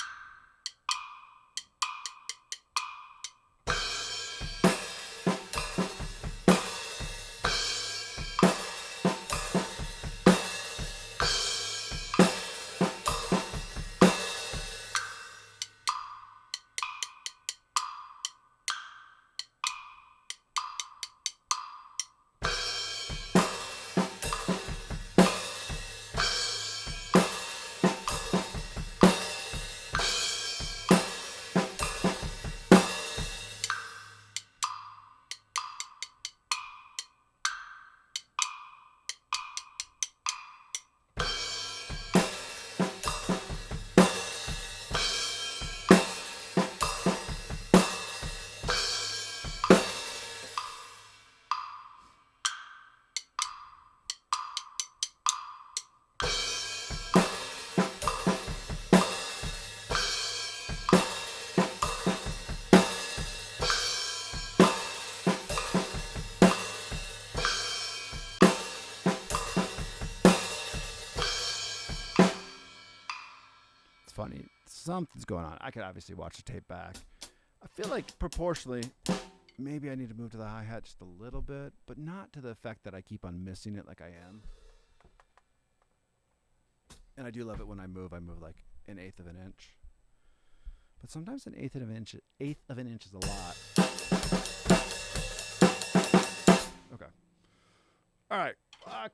Funny. Something's going on. I could obviously watch the tape back. I feel like proportionally, maybe I need to move to the hi-hat just a little bit, but not to the effect that I keep on missing it like I am. And I do love it when I move like an eighth of an inch. But sometimes an eighth of an inch is a lot. Okay. All right.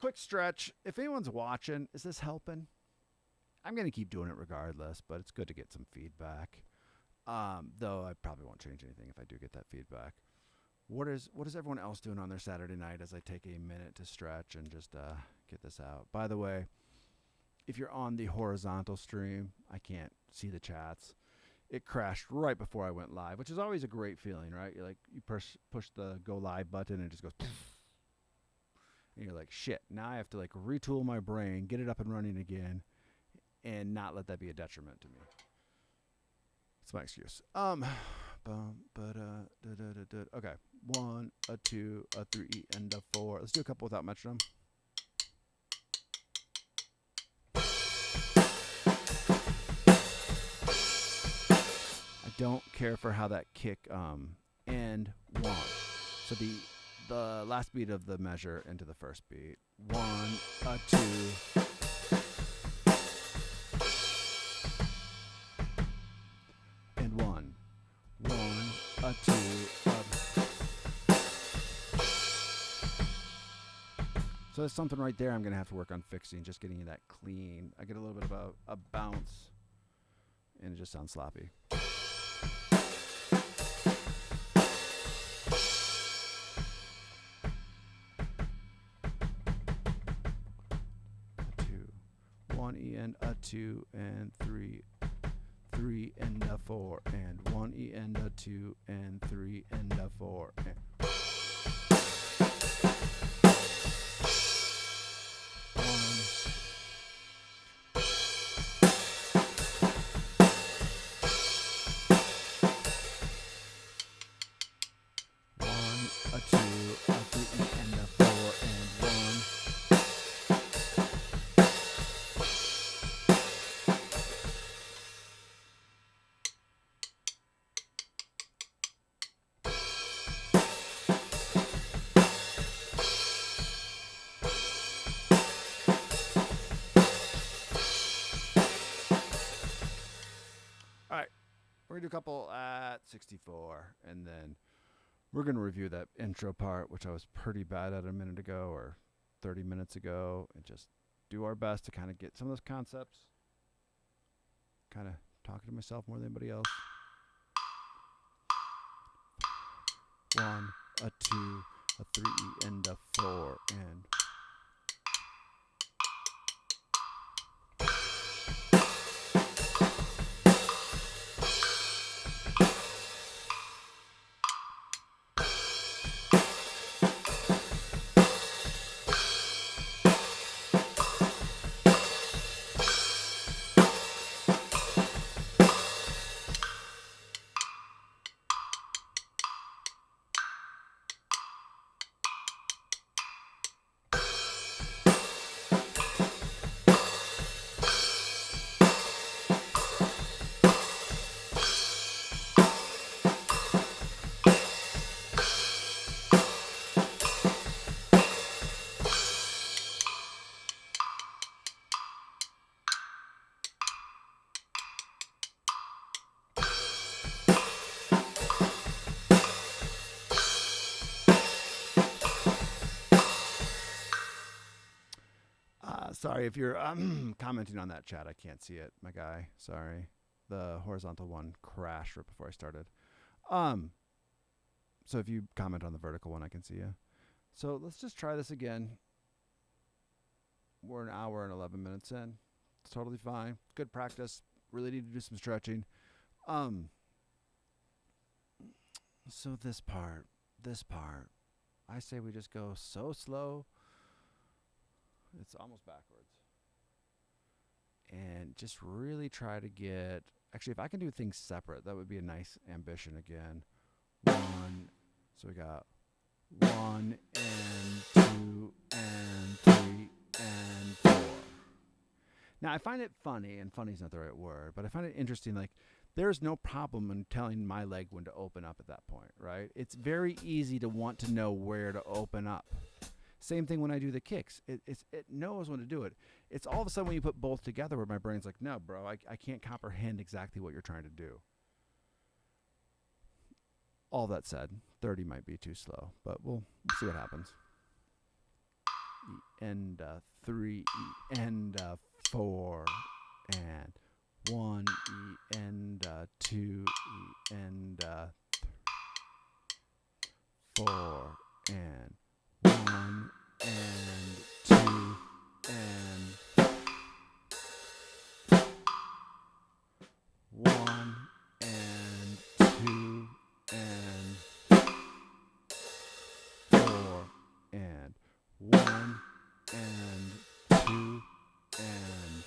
Quick stretch. If anyone's watching, is this helping? I'm going to keep doing it regardless, but it's good to get some feedback. Though I probably won't change anything if I do get that feedback. What is everyone else doing on their Saturday night as I take a minute to stretch and just get this out? By the way, if you're on the horizontal stream, I can't see the chats. It crashed right before I went live, which is always a great feeling, right? You're like, you push the go live button and it just goes and you're like, shit, now I have to like retool my brain, get it up and running again, and not let that be a detriment to me. That's my excuse. Okay. 1, a 2, a 3, and a 4. Let's do a couple without metronome. I don't care for how that kick and 1. So the last beat of the measure into the first beat. 1, a 2. And 1, a 2, So there's something right there I'm going to have to work on fixing, just getting that clean. I get a little bit of a bounce, and it just sounds sloppy. 1 E and a 2 and 3, 3 and a 4, and 1 E and a 2 and 3 and a 4. And 1, a 2, a 3 and a 4, and 1. All right, we're gonna do a couple at 64, and then we're gonna review that intro part, which I was pretty bad at a minute ago or 30 minutes ago, and just do our best to kind of get some of those concepts. Kind of talking to myself more than anybody else. 1, a 2, a 3, and a 4, and Sorry if you're commenting on that chat. I can't see it, my guy. Sorry. The horizontal one crashed right before I started. So if you comment on the vertical one, I can see you. So let's just try this again. We're an hour and 11 minutes in. It's totally fine. Good practice. Really need to do some stretching. So this part, I say we just go so slow. It's almost backwards. And just really try to get, actually, if I can do things separate, that would be a nice ambition again. 1, so we got 1 and 2 and 3 and 4. Now I find it funny, and funny is not the right word, but I find it interesting, like, there's no problem in telling my leg when to open up at that point, right? It's very easy to want to know where to open up. Same thing when I do the kicks. It knows when to do it. It's all of a sudden when you put both together where my brain's like, no, bro, I can't comprehend exactly what you're trying to do. All that said, 30 might be too slow, but we'll see what happens. E and 3, E and 4, and 1, E and 2, E and 4, and 1 and 2 and 1 and 2 and 4 and 1 and 2 and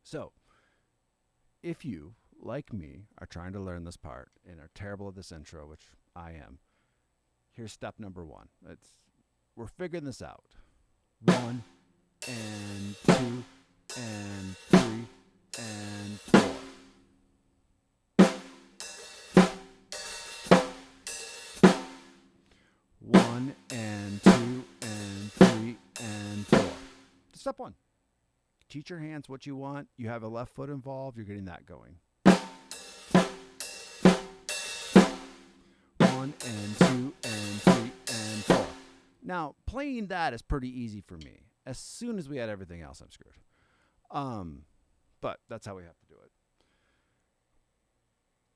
so if you, like me, are trying to learn this part and are terrible at this intro, which I am, here's step number 1. We're figuring this out. 1 and 2 and 3 and 4. One and 2 and 3 and 4. Step 1. Teach your hands what you want. You have a left foot involved. You're getting that going. 1 and 2 and 3 and 4. Now, playing that is pretty easy for me. As soon as we add everything else, I'm screwed. But that's how we have to do it.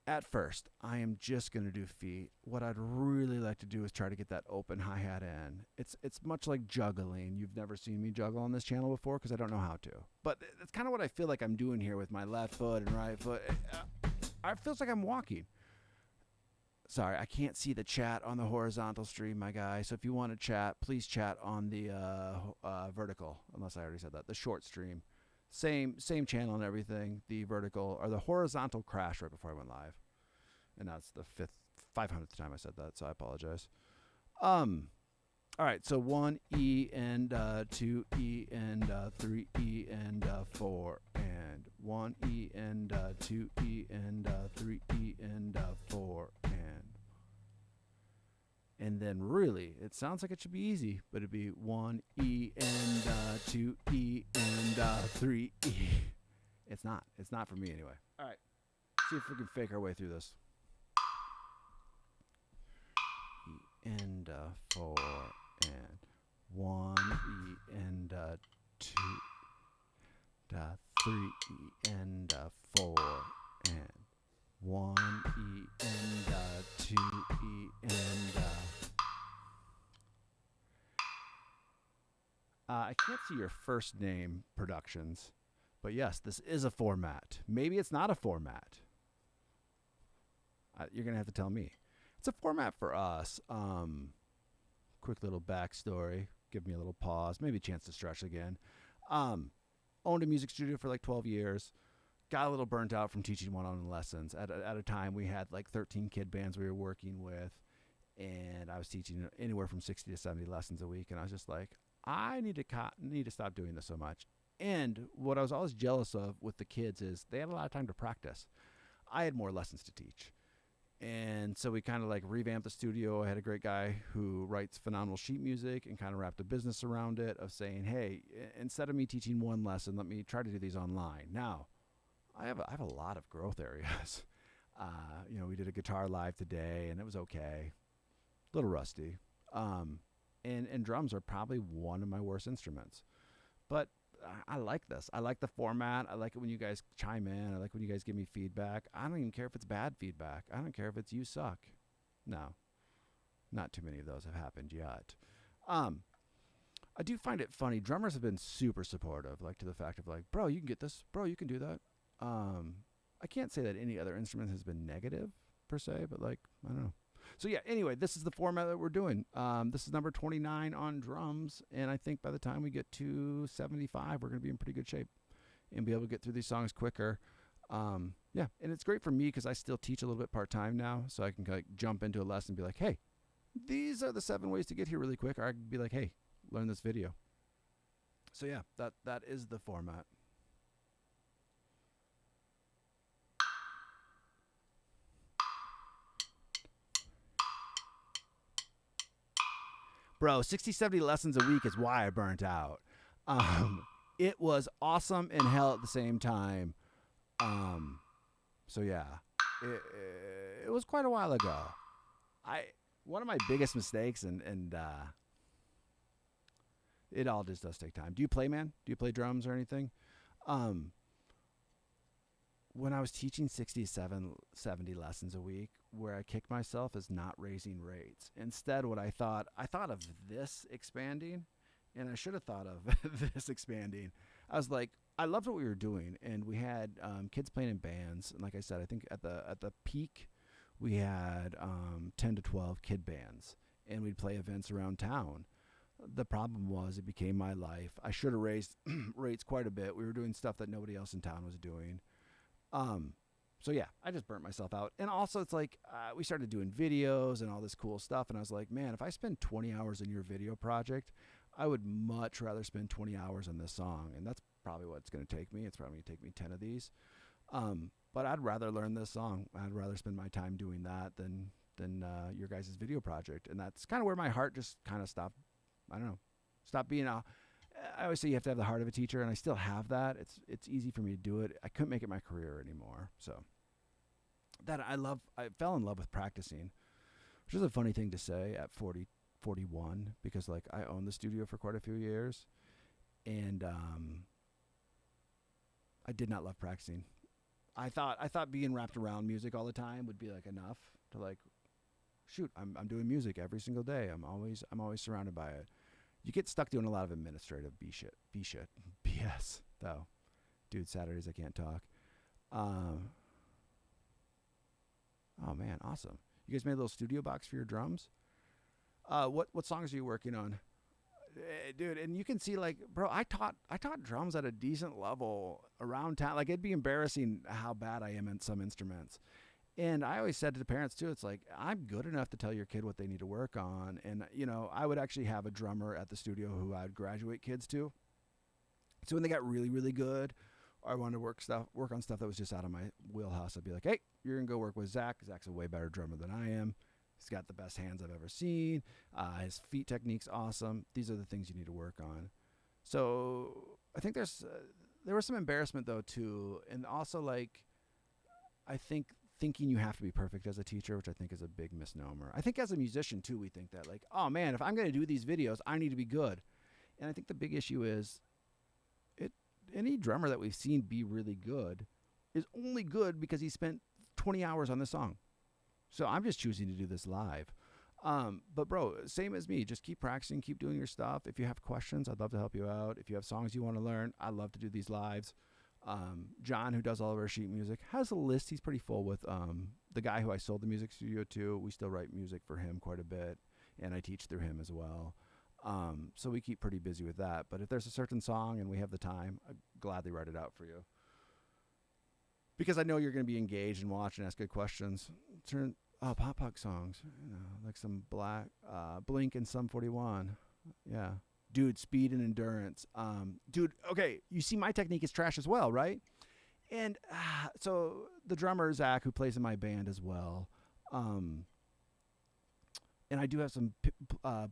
At first, I am just going to do feet. What I'd really like to do is try to get that open hi-hat in. It's much like juggling. You've never seen me juggle on this channel before because I don't know how to. But it's kind of what I feel like I'm doing here with my left foot and right foot. It feels like I'm walking. Sorry, I can't see the chat on the horizontal stream, my guy. So if you want to chat, please chat on the vertical, unless I already said that. The short stream. Same channel and everything. The vertical or the horizontal crashed right before I went live, and that's the 500th time I said that, so I apologize. All right, so 1 E and 2 E and 3 E and 4 and 1 E and 2 E and 3 E and 4 and then really, it sounds like it should be easy, but it'd be 1 E and 2 E and 3 E. It's not. It's not for me anyway. All right. See if we can fake our way through this. E and 4 and 1 E and 2 3 E and 4 and 1 E and 2 E and I can't see your first name, Productions, but yes, this is a format. Maybe it's not a format. You're going to have to tell me. It's a format for us. Quick little backstory. Give me a little pause. Maybe a chance to stretch again. Owned a music studio for like 12 years. Got a little burnt out from teaching one-on-one lessons. At a time, we had like 13 kid bands we were working with, and I was teaching anywhere from 60 to 70 lessons a week, and I was just like, I need to stop doing this so much. And what I was always jealous of with the kids is they had a lot of time to practice. I had more lessons to teach. And so we kind of like revamped the studio. I had a great guy who writes phenomenal sheet music and kind of wrapped a business around it of saying, hey, instead of me teaching one lesson, let me try to do these online. Now, I have a lot of growth areas. We did a guitar live today, and it was okay. A little rusty. and drums are probably one of my worst instruments. But I like this. I like the format. I like it when you guys chime in. I like when you guys give me feedback. I don't even care if it's bad feedback. I don't care if it's you suck. No, not too many of those have happened yet. I do find it funny. Drummers have been super supportive, like to the fact of like, bro, you can get this. Bro, you can do that. I can't say that any other instrument has been negative per se, but like, I don't know. So yeah, anyway, this is the format that we're doing. This is number 29 on drums, and I think by the time we get to 75, we're going to be in pretty good shape and be able to get through these songs quicker. Yeah, and it's great for me because I still teach a little bit part-time now, so I can like jump into a lesson and be like, hey, these are the 7 ways to get here really quick, or I can be like, hey, learn this video. So yeah, that is the format. Bro, 60, 70 lessons a week is why I burnt out. It was awesome and hell at the same time. So yeah, it was quite a while ago. One of my biggest mistakes, and it all just does take time. Do you play, man? Do you play drums or anything? When I was teaching 67, 70 lessons a week, where I kicked myself is not raising rates. Instead, what I thought of this expanding, and I should have thought of this expanding. I was like, I loved what we were doing, and we had kids playing in bands. And like I said, I think at the peak, we had 10 to 12 kid bands, and we'd play events around town. The problem was it became my life. I should have raised rates quite a bit. We were doing stuff that nobody else in town was doing. So yeah, I just burnt myself out. And also it's like, we started doing videos and all this cool stuff. And I was like, man, if I spend 20 hours in your video project, I would much rather spend 20 hours on this song. And that's probably what it's going to take me. It's probably going to take me 10 of these. But I'd rather learn this song. I'd rather spend my time doing that than your guys' video project. And that's kind of where my heart just kind of stopped. I don't know, stop being I always say you have to have the heart of a teacher, and I still have that. It's easy for me to do it. I couldn't make it my career anymore. So that I fell in love with practicing, which is a funny thing to say at 40, 41, because like I owned the studio for quite a few years, and I did not love practicing. I thought being wrapped around music all the time would be like enough to like, shoot, I'm doing music every single day. I'm always surrounded by it. You get stuck doing a lot of administrative BS though. Dude, Saturdays I can't talk. Oh man, awesome. You guys made a little studio box for your drums? What songs are you working on? Dude, and you can see like, bro, I taught drums at a decent level around town. Like it'd be embarrassing how bad I am in some instruments. And I always said to the parents too, it's like, I'm good enough to tell your kid what they need to work on. And, you know, I would actually have a drummer at the studio who I would graduate kids to. So when they got really, really good, or I wanted to work on stuff that was just out of my wheelhouse, I'd be like, hey, you're going to go work with Zach. Zach's a way better drummer than I am. He's got the best hands I've ever seen. His feet technique's awesome. These are the things you need to work on. So I think there was some embarrassment though too. And also like, I think thinking you have to be perfect as a teacher, which I think is a big misnomer. I think as a musician too, we think that like, oh man, if I'm going to do these videos, I need to be good. And I think the big issue is any drummer that we've seen be really good is only good because he spent 20 hours on this song. So I'm just choosing to do this live. But bro, same as me, just keep practicing, keep doing your stuff. If you have questions, I'd love to help you out. If you have songs you want to learn, I'd love to do these lives. John, who does all of our sheet music, has a list. He's pretty full with the guy who I sold the music studio to. We still write music for him quite a bit, and I teach through him as well. So we keep pretty busy with that. But if there's a certain song and we have the time, I'd gladly write it out for you. Because I know you're going to be engaged and watch and ask good questions. Pop punk songs, you know, like some Blink and Sum 41. Yeah. Dude, speed and endurance. Dude, okay, you see my technique is trash as well, right? And so the drummer, Zach, who plays in my band as well, and I do have some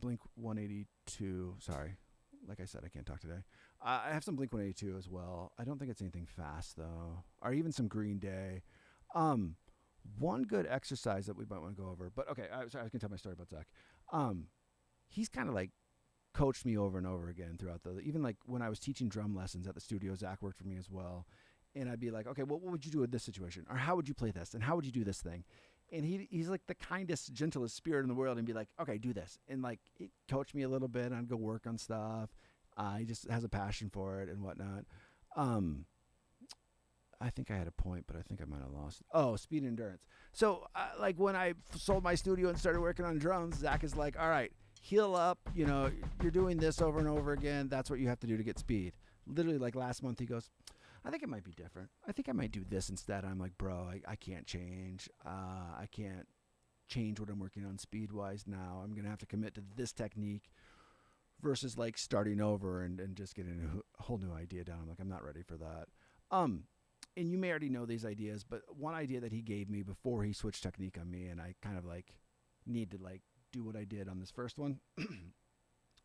Blink 182. Sorry, like I said, I can't talk today. I have some Blink 182 as well. I don't think it's anything fast, though, or even some Green Day. One good exercise that we might want to go over, but okay, sorry, I can tell my story about Zach. he's kind of like coached me over and over again throughout even like when I was teaching drum lessons at the studio. Zach worked for me as well. And I'd be like, okay, what would you do in this situation? Or how would you play this? And how would you do this thing? And he's like the kindest, gentlest spirit in the world, and be like, okay, do this. And like, he coached me a little bit. I'd go work on stuff. He just has a passion for it and whatnot. I think I had a point, but I think I might have lost it. Oh, speed and endurance. So like when I sold my studio and started working on drums, Zach is like, all right, heal up. You know, you're doing this over and over again. That's what you have to do to get speed. Literally like last month, he goes, I think it might be different. I think I might do this instead. I'm like, bro, I can't change. I can't change what I'm working on speed-wise now. I'm going to have to commit to this technique versus like starting over and just getting a whole new idea down. I'm like, I'm not ready for that. And you may already know these ideas, but one idea that he gave me before he switched technique on me, and I kind of like need to like do what I did on this first one,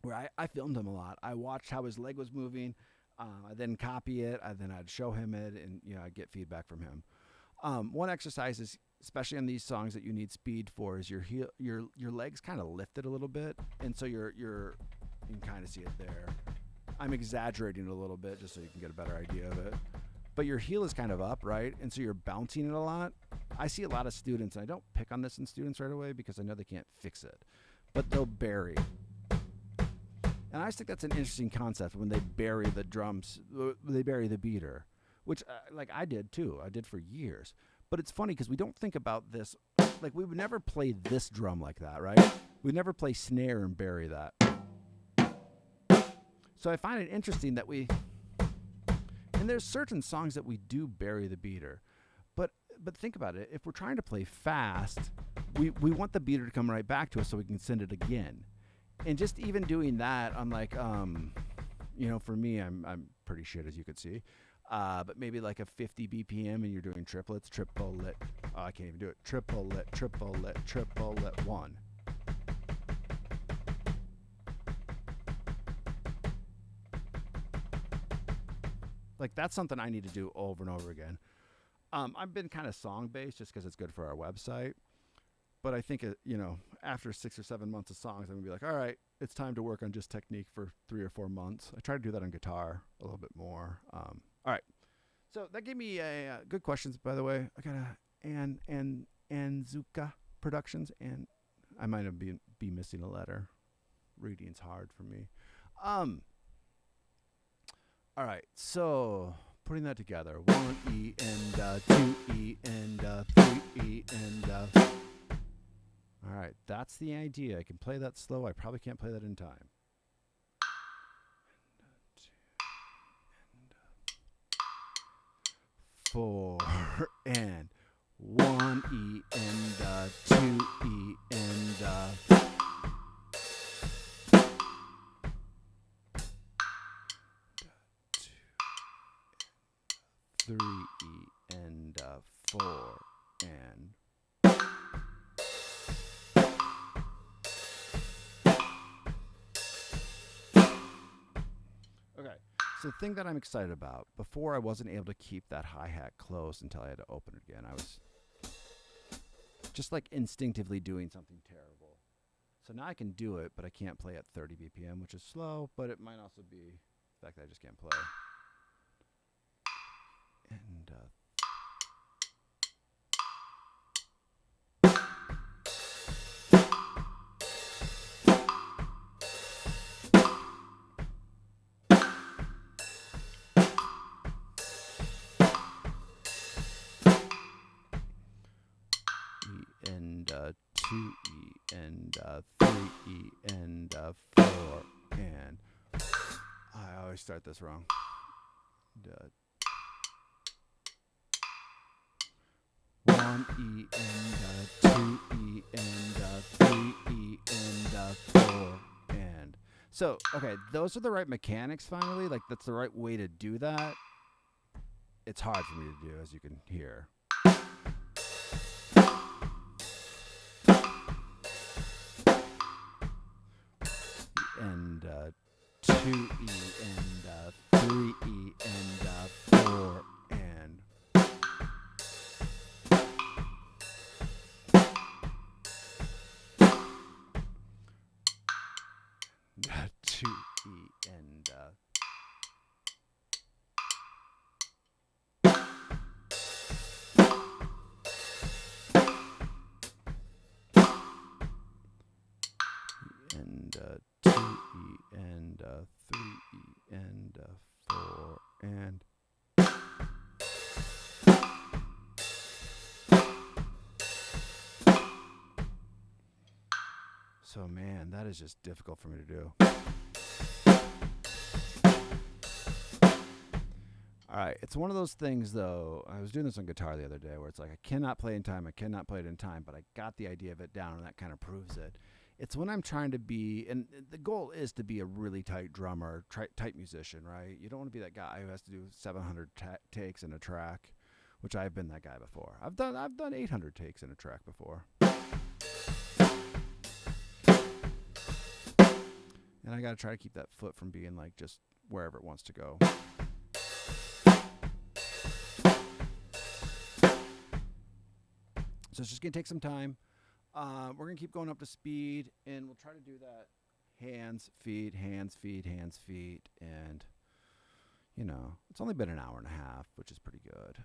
where I filmed him a lot. I watched how his leg was moving. I then copy it. I'd show him it, and I'd get feedback from him. One exercise is, especially on these songs that you need speed for, is your legs kind of lifted a little bit, and so you can kind of see it there. I'm exaggerating it a little bit just so you can get a better idea of it. But your heel is kind of up, right? And so you're bouncing it a lot. I see a lot of students, and I don't pick on this in students right away because I know they can't fix it, but they'll bury. And I just think that's an interesting concept when they bury the drums, they bury the beater, which like I did too. I did for years. But it's funny because we don't think about this. Like we would never play this drum like that, right? We'd never play snare and bury that. So I find it interesting that and there's certain songs that we do bury the beater. But think about it. If we're trying to play fast, we want the beater to come right back to us so we can send it again. And just even doing that, I'm like, for me, I'm pretty shit, as you could see. But maybe like a 50 BPM and you're doing triplets, triplet. Oh, I can't even do it. Triplet, triplet, triplet, one. Like that's something I need to do over and over again. I've been kind of song-based just because it's good for our website. But I think, after 6 or 7 months of songs, I'm going to be like, all right, it's time to work on just technique for 3 or 4 months. I try to do that on guitar a little bit more. All right. So that gave me good questions, by the way. I got Anzuka Productions, and I might have be missing a letter. Reading's hard for me. All right. So putting that together, 1 E and 2 E and 3 E and... All right, that's the idea. I can play that slow. I probably can't play that in time. 4 and 1 E and 2 E and 3 E and 4 and So the thing that I'm excited about, before I wasn't able to keep that hi-hat closed until I had to open it again. I was just like instinctively doing something terrible. So now I can do it, but I can't play at 30 BPM, which is slow, but it might also be the fact that I just can't play. And and 2 E and 3 E and 4 and I always start this wrong. 1 E and 2 E and 3 E and 4 and so okay, those are the right mechanics. Finally, like that's the right way to do that. It's hard for me to do, as you can hear. And 2 E and 3 E and 4 and 2E, and and 2E, and 3E, and 4, and so, man, that is just difficult for me to do. All right, it's one of those things, though. I was doing this on guitar the other day where it's like I cannot play in time, I cannot play it in time, but I got the idea of it down, and that kind of proves it. It's when I'm trying to be, and the goal is to be a really tight drummer, tight musician, right? You don't want to be that guy who has to do 700 takes in a track, which I've been that guy before. I've done 800 takes in a track before. And I got to try to keep that foot from being like just wherever it wants to go. So it's just going to take some time. We're going to keep going up to speed, and we'll try to do that hands, feet, hands, feet, hands, feet. And, you know, it's only been an hour and a half, which is pretty good.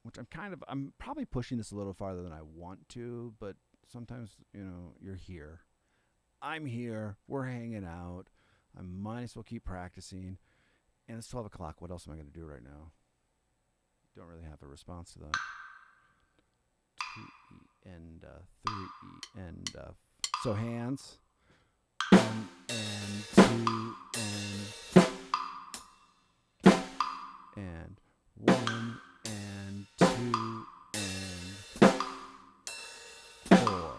Which I'm probably pushing this a little farther than I want to, but sometimes, you know, you're here. I'm here. We're hanging out. I might as well keep practicing. And it's 12 o'clock. What else am I going to do right now? Don't really have a response to that. 2E and 3E and so hands. 1 and 2 and 1 and 2 and 4.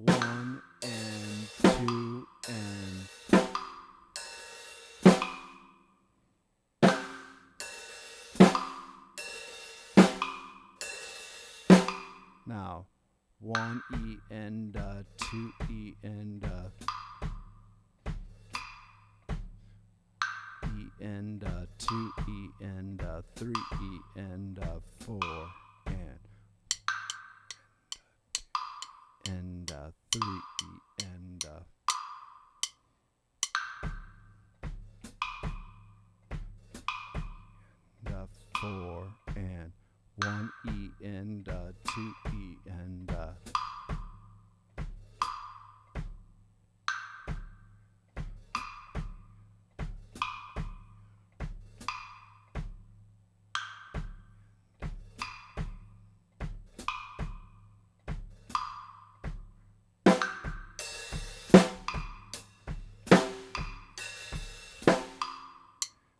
1 and 2 and now 1E and 2E and E and 2E and 3E and 4 and 3E and 4 and 1E and 2E and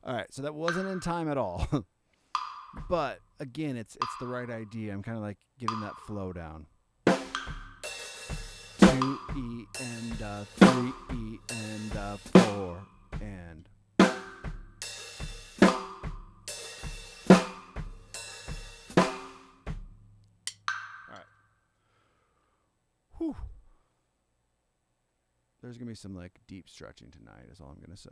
all right, so that wasn't in time at all. But again, it's the right idea. I'm kind of like getting that flow down. 2E and 3E and 4 and all right. Whew. There's gonna be some like deep stretching tonight, is all I'm gonna say.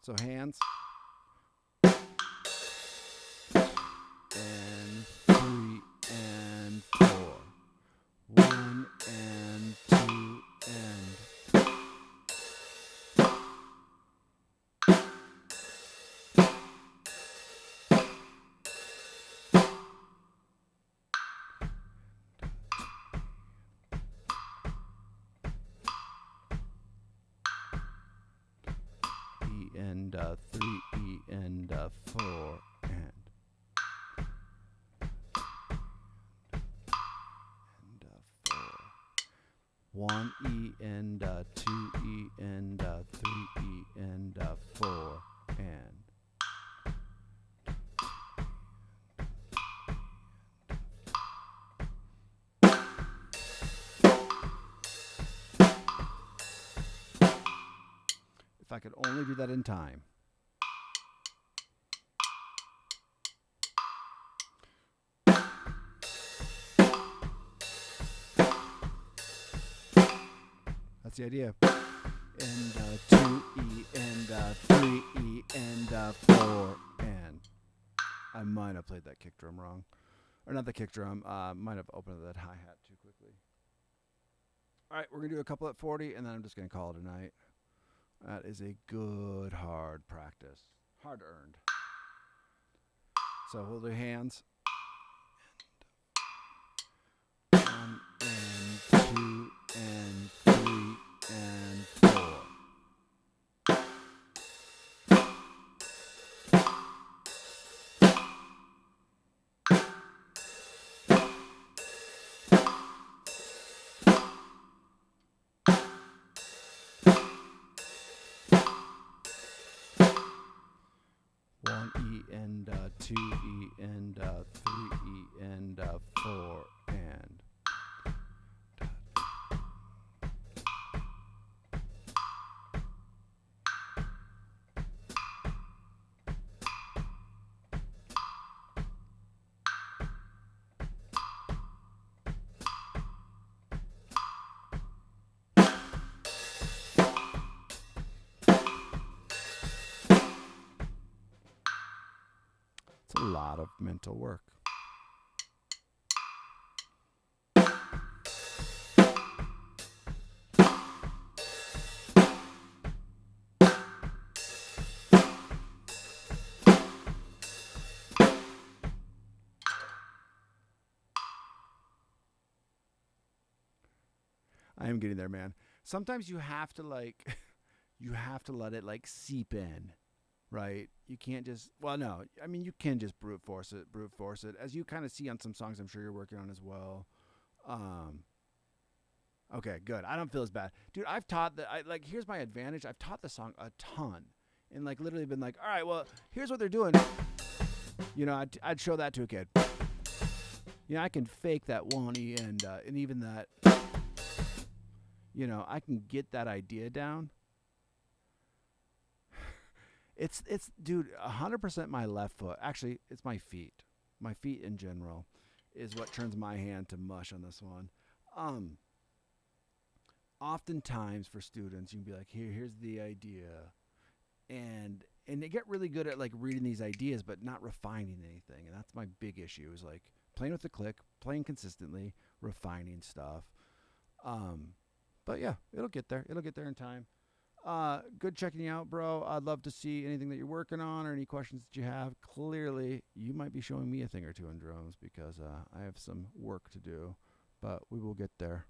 So hands and 3 and 4, 1 and 2 and and 3E and 4 and 4, 1E and 2E and 3E and 4 and if I could only do that in time. That's the idea. And 2E and 3E and 4 and I might have played that kick drum wrong. Or not the kick drum. Might have opened that hi-hat too quickly. All right, we're going to do a couple at 40, and then I'm just going to call it a night. That is a good, hard practice. Hard earned. So hold your hands. 1 and 2 and 3 and 4. One E and 2 E and 3 E and 4 and. It's a lot of mental work. I am getting there, man. Sometimes you have to you have to let it seep in, right? You can't just, well, no, I mean, you can just brute force it, as you kind of see on some songs I'm sure you're working on as well. Okay, good. I don't feel as bad. Dude, I've taught here's my advantage. I've taught the song a ton and literally been like, all right, well, here's what they're doing. I'd show that to a kid. I can fake that 1E and even that, I can get that idea down. It's dude, 100% my left foot. Actually, it's my feet. My feet in general is what turns my hand to mush on this one. Oftentimes for students, you can be like, here's the idea. And they get really good at reading these ideas but not refining anything. And that's my big issue is playing with the click, playing consistently, refining stuff. But yeah, it'll get there. It'll get there in time. Good checking you out, bro. I'd love to see anything that you're working on or any questions that you have. Clearly, you might be showing me a thing or two on drums because I have some work to do, but we will get there.